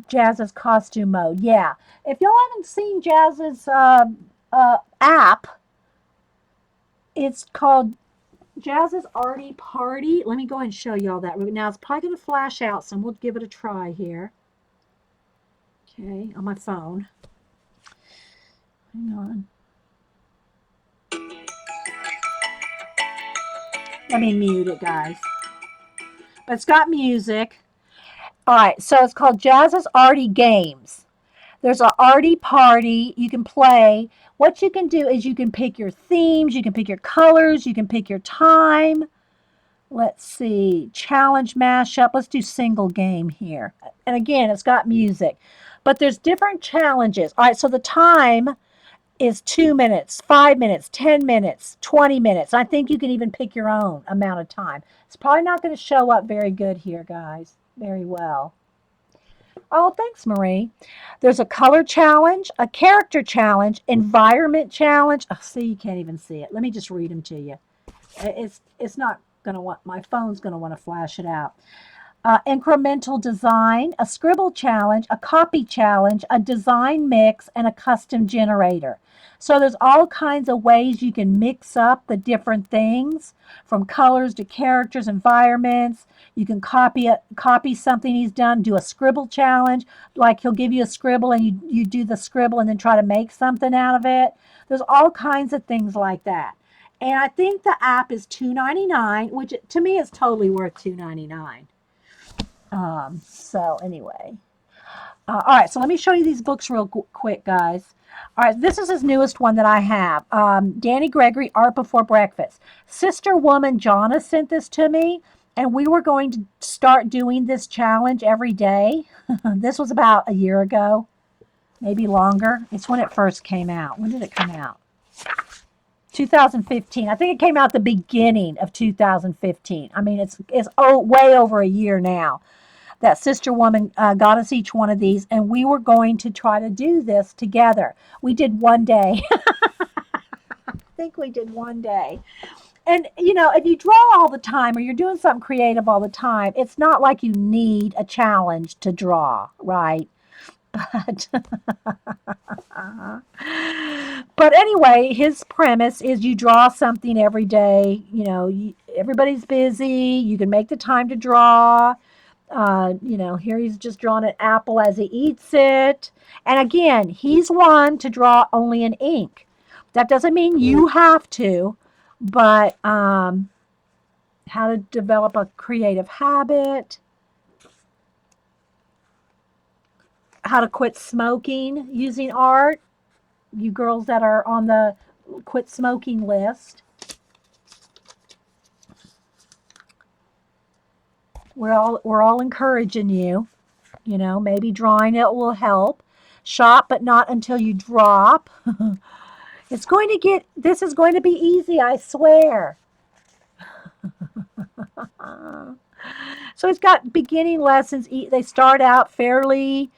Jazz's costume mode. Yeah. If y'all haven't seen Jazz's app, it's called Jazz's Arty Party. Let me go ahead and show y'all that. Now, it's probably going to flash out, so we'll give it a try here. Okay, on my phone. Hang on. Let me mute it, guys. But it's got music. All right, so it's called Jazz's Arty Games. There's an Arty Party you can play. What you can do is you can pick your themes, you can pick your colors, you can pick your time. Let's see, challenge mashup. Let's do single game here. And again, it's got music. But there's different challenges. All right, so the time is 2 minutes, 5 minutes, 10 minutes, 20 minutes. I think you can even pick your own amount of time. It's probably not going to show up very good here, guys. Very well. Oh, thanks, Marie. There's a color challenge, a character challenge, environment challenge. Oh, see, you can't even see it. Let me just read them to you. It's not going to want, my phone's going to want to flash it out. Incremental design, a scribble challenge, a copy challenge, a design mix, and a custom generator. So there's all kinds of ways you can mix up the different things, from colors to characters, environments. You can copy something he's done, do a scribble challenge, like he'll give you a scribble and you do the scribble and then try to make something out of it. There's all kinds of things like that. And I think the app is $2.99, which to me is totally worth $2.99. So anyway, all right, so let me show you these books real quick, guys. All right, this is his newest one that I have. Danny Gregory, Art Before Breakfast. Sister Woman Jonna sent this to me, and we were going to start doing this challenge every day. This was about a year ago, maybe longer. It's when it first came out. When did it come out? 2015. I think it came out the beginning of 2015. I mean, it's way over a year now. That sister woman got us each one of these, and we were going to try to do this together. We did one day. I think we did one day. And if you draw all the time or you're doing something creative all the time, it's not like you need a challenge to draw, right? But but anyway, his premise is you draw something every day. Everybody's busy. You can make the time to draw. Here he's just drawing an apple as he eats it. And again, he's one to draw only in ink. That doesn't mean you have to, but how to develop a creative habit, how to quit smoking using art. You girls that are on the quit smoking list, we're all encouraging you. Maybe drawing it will help. Shop, but not until you drop. This is going to be easy, I swear. So it's got beginning lessons. They start out fairly,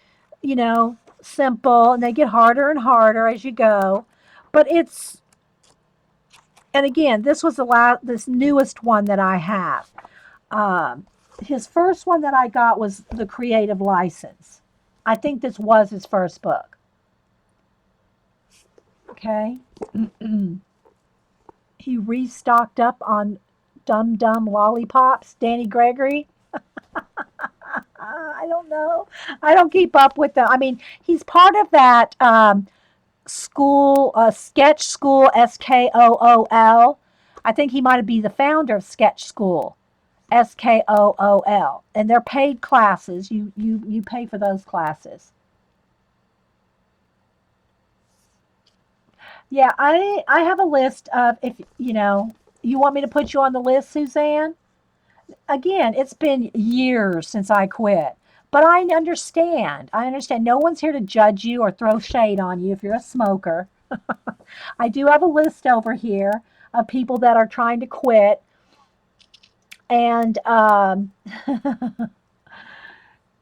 simple, and they get harder and harder as you go. But and again, this was this newest one that I have. Um, his first one that I got was the Creative License. I think this was his first book. Okay. He restocked up on Dum Dum Lollipops. Danny Gregory. I don't know. I don't keep up with them. I mean, he's part of that school, Sketch School, SKOOL. I think he might be the founder of Sketch School, SKOOL. And they're paid classes. You pay for those classes. Yeah, I have a list of, if you want me to put you on the list, Suzanne. Again, it's been years since I quit. But I understand. I understand. No one's here to judge you or throw shade on you if you're a smoker. I do have a list over here of people that are trying to quit. And and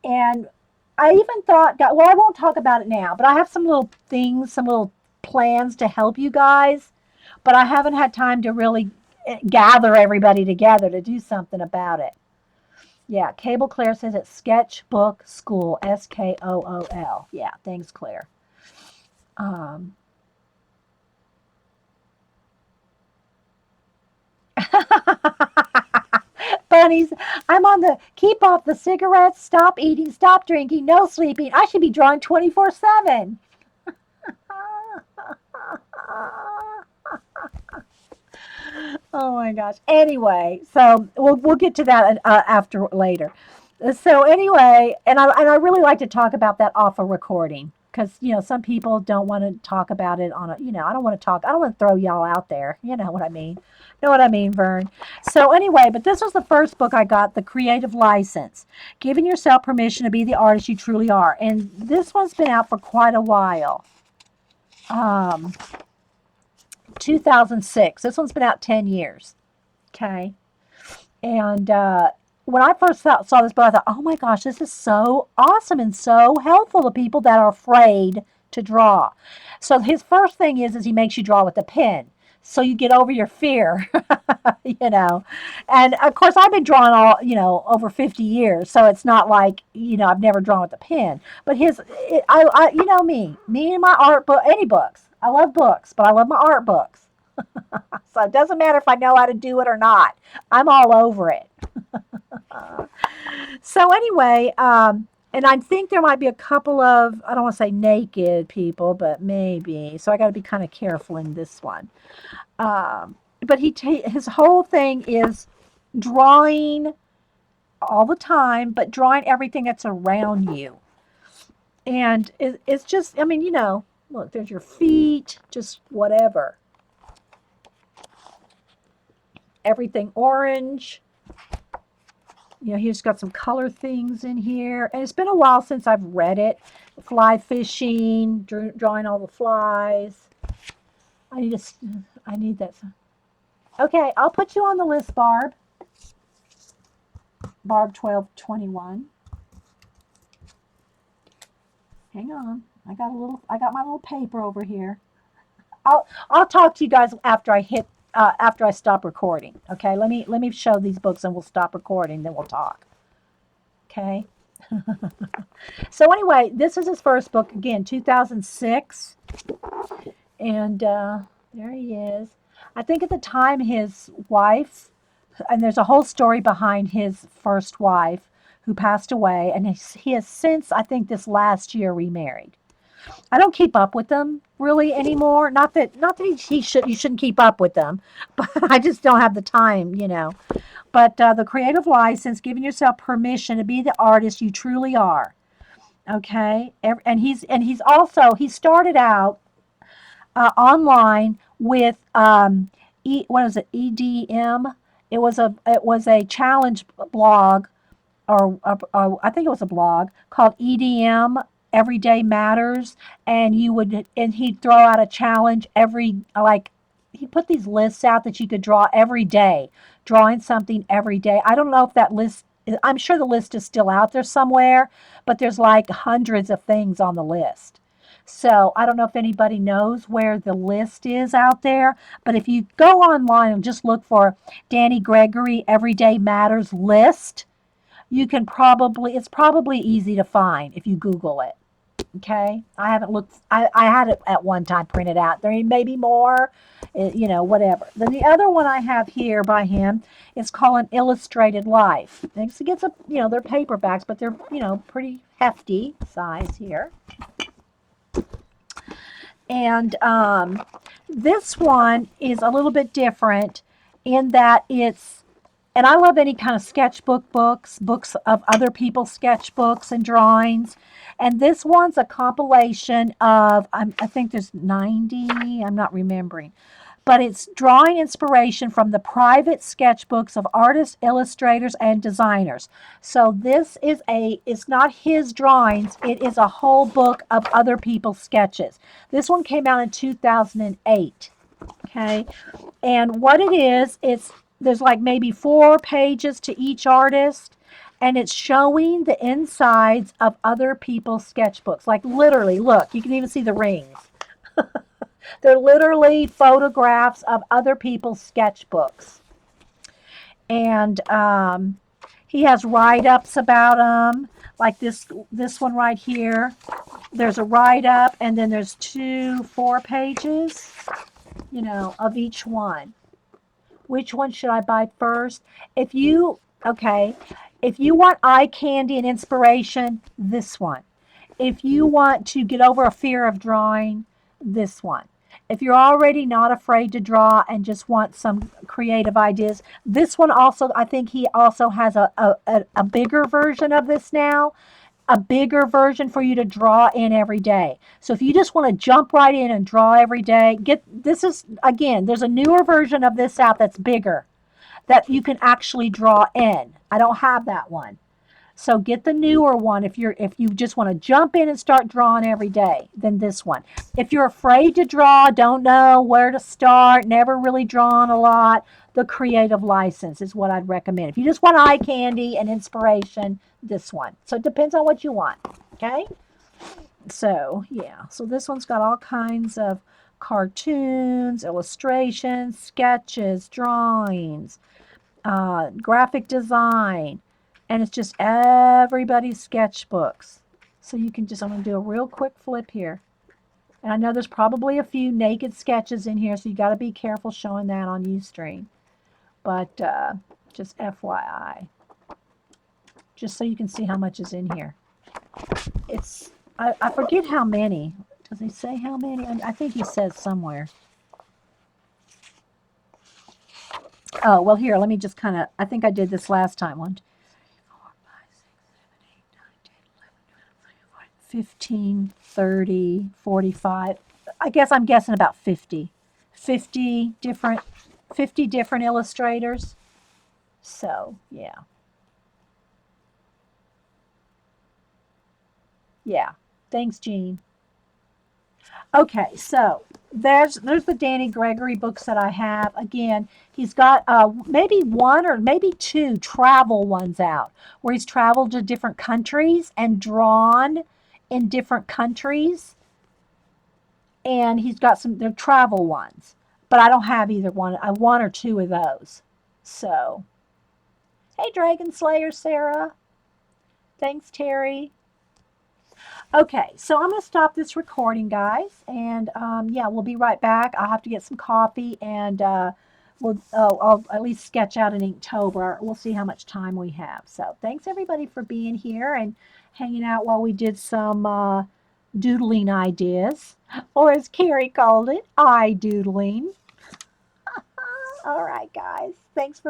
I even thought, well, I won't talk about it now, but I have some little things, some little plans to help you guys. But I haven't had time to really gather everybody together to do something about it. Yeah, Cable Claire says it's Sketchbook School, SKOOL. Yeah, thanks, Claire. Um, Bunnies, I'm on the keep off the cigarettes, stop eating, stop drinking, no sleeping. I should be drawing 24/7. Oh my gosh. Anyway, so we'll get to that after later. So anyway, and I really like to talk about that off a recording because some people don't want to talk about it on a I don't want to talk. I don't want to throw y'all out there. You know what I mean? Know what I mean, Vern? So anyway, but this was the first book I got, The Creative License, Giving Yourself Permission to Be the Artist You Truly Are, and this one's been out for quite a while. Um, 2006. This one's been out 10 years. Okay. And when I first saw this book, I thought, oh my gosh, this is so awesome and so helpful to people that are afraid to draw. So his first thing is he makes you draw with a pen. So you get over your fear, you know. And of course, I've been drawing over 50 years. So it's not like, I've never drawn with a pen. But me and my art book, any books. I love books, but I love my art books. So it doesn't matter if I know how to do it or not. I'm all over it. So anyway, and I think there might be a couple of, I don't want to say naked people, but maybe. So I got to be kind of careful in this one. But his whole thing is drawing all the time, but drawing everything that's around you. And it's just, look, there's your feet, just whatever. Everything orange. He's got some color things in here. And it's been a while since I've read it. Fly fishing, drawing all the flies. I need that. Okay, I'll put you on the list, Barb. Barb 1221. Hang on. I got my little paper over here. I'll talk to you guys after after I stop recording. Okay, let me show these books and we'll stop recording, then we'll talk. Okay. So anyway, this is his first book again, 2006, and there he is. I think at the time his wife, and there's a whole story behind his first wife who passed away, and he has since, I think, this last year remarried. I don't keep up with them really anymore. Not that he should you shouldn't keep up with them, but I just don't have the time. But the creative license, giving yourself permission to be the artist you truly are. Okay, and he's also he started out online with what is it, EDM? It was a challenge blog, or I think it was a blog called EDM, Everyday Matters, and he'd throw out a challenge he put these lists out that you could draw every day, drawing something every day. I don't know if that list, I'm sure the list is still out there somewhere, but there's like hundreds of things on the list. So I don't know if anybody knows where the list is out there, but if you go online and just look for Danny Gregory Everyday Matters list, it's probably easy to find if you Google it. Okay. I haven't looked, I had it at one time printed out. There may be more, whatever. Then the other one I have here by him is called An Illustrated Life. It gets they're paperbacks, but they're, pretty hefty size here. And this one is a little bit different in that and I love any kind of sketchbook books of other people's sketchbooks and drawings. And this one's a compilation of, I think there's 90, I'm not remembering, but it's drawing inspiration from the private sketchbooks of artists, illustrators, and designers. So it's not his drawings, it is a whole book of other people's sketches. This one came out in 2008. Okay. And what it is, there's like maybe 4 pages to each artist, and it's showing the insides of other people's sketchbooks. Like literally, look, you can even see the rings. They're literally photographs of other people's sketchbooks. And he has write-ups about them, like this one right here. There's a write-up, and then there's 4 pages, of each one. Which one should I buy first? If you want eye candy and inspiration, this one. If you want to get over a fear of drawing, this one. If you're already not afraid to draw and just want some creative ideas, this one also, I think he also has a bigger version of this now, a bigger version for you to draw in every day. So if you just want to jump right in and draw every day, there's a newer version of this out that's bigger that you can actually draw in. I don't have that one. So get the newer one if you just want to jump in and start drawing every day, then this one. If you're afraid to draw, don't know where to start, never really drawn a lot, the creative license is what I'd recommend. If you just want eye candy and inspiration, this one. So it depends on what you want. Okay? So, yeah. So this one's got all kinds of cartoons, illustrations, sketches, drawings, graphic design, and it's just everybody's sketchbooks. So you can I'm going to do a real quick flip here. And I know there's probably a few naked sketches in here, so you got to be careful showing that on Ustream. But just FYI. Just so you can see how much is in here. I forget how many. Does he say how many? I think he says somewhere. Oh, well, here, let me just I think I did this last time. 1, 2, 3, 4, 5, 6, 7, 8, 9, 10, 11, 12, 13, 14, 15, 30, 45. I'm guessing about 50. 50 different illustrators. So, yeah. Yeah. Thanks, Jean. Okay, so there's the Danny Gregory books that I have. Again, he's got maybe one or maybe two travel ones out where he's traveled to different countries and drawn in different countries, and he's got some they're travel ones. But I don't have either one. I have one or two of those. So, hey, Dragon Slayer Sarah. Thanks, Terry. Okay, so I'm going to stop this recording, guys, and yeah, we'll be right back. I'll have to get some coffee, and I'll at least sketch out an Inktober. We'll see how much time we have. So thanks everybody for being here and hanging out while we did some doodling ideas, or as Carrie called it, I doodling. All right, guys, thanks for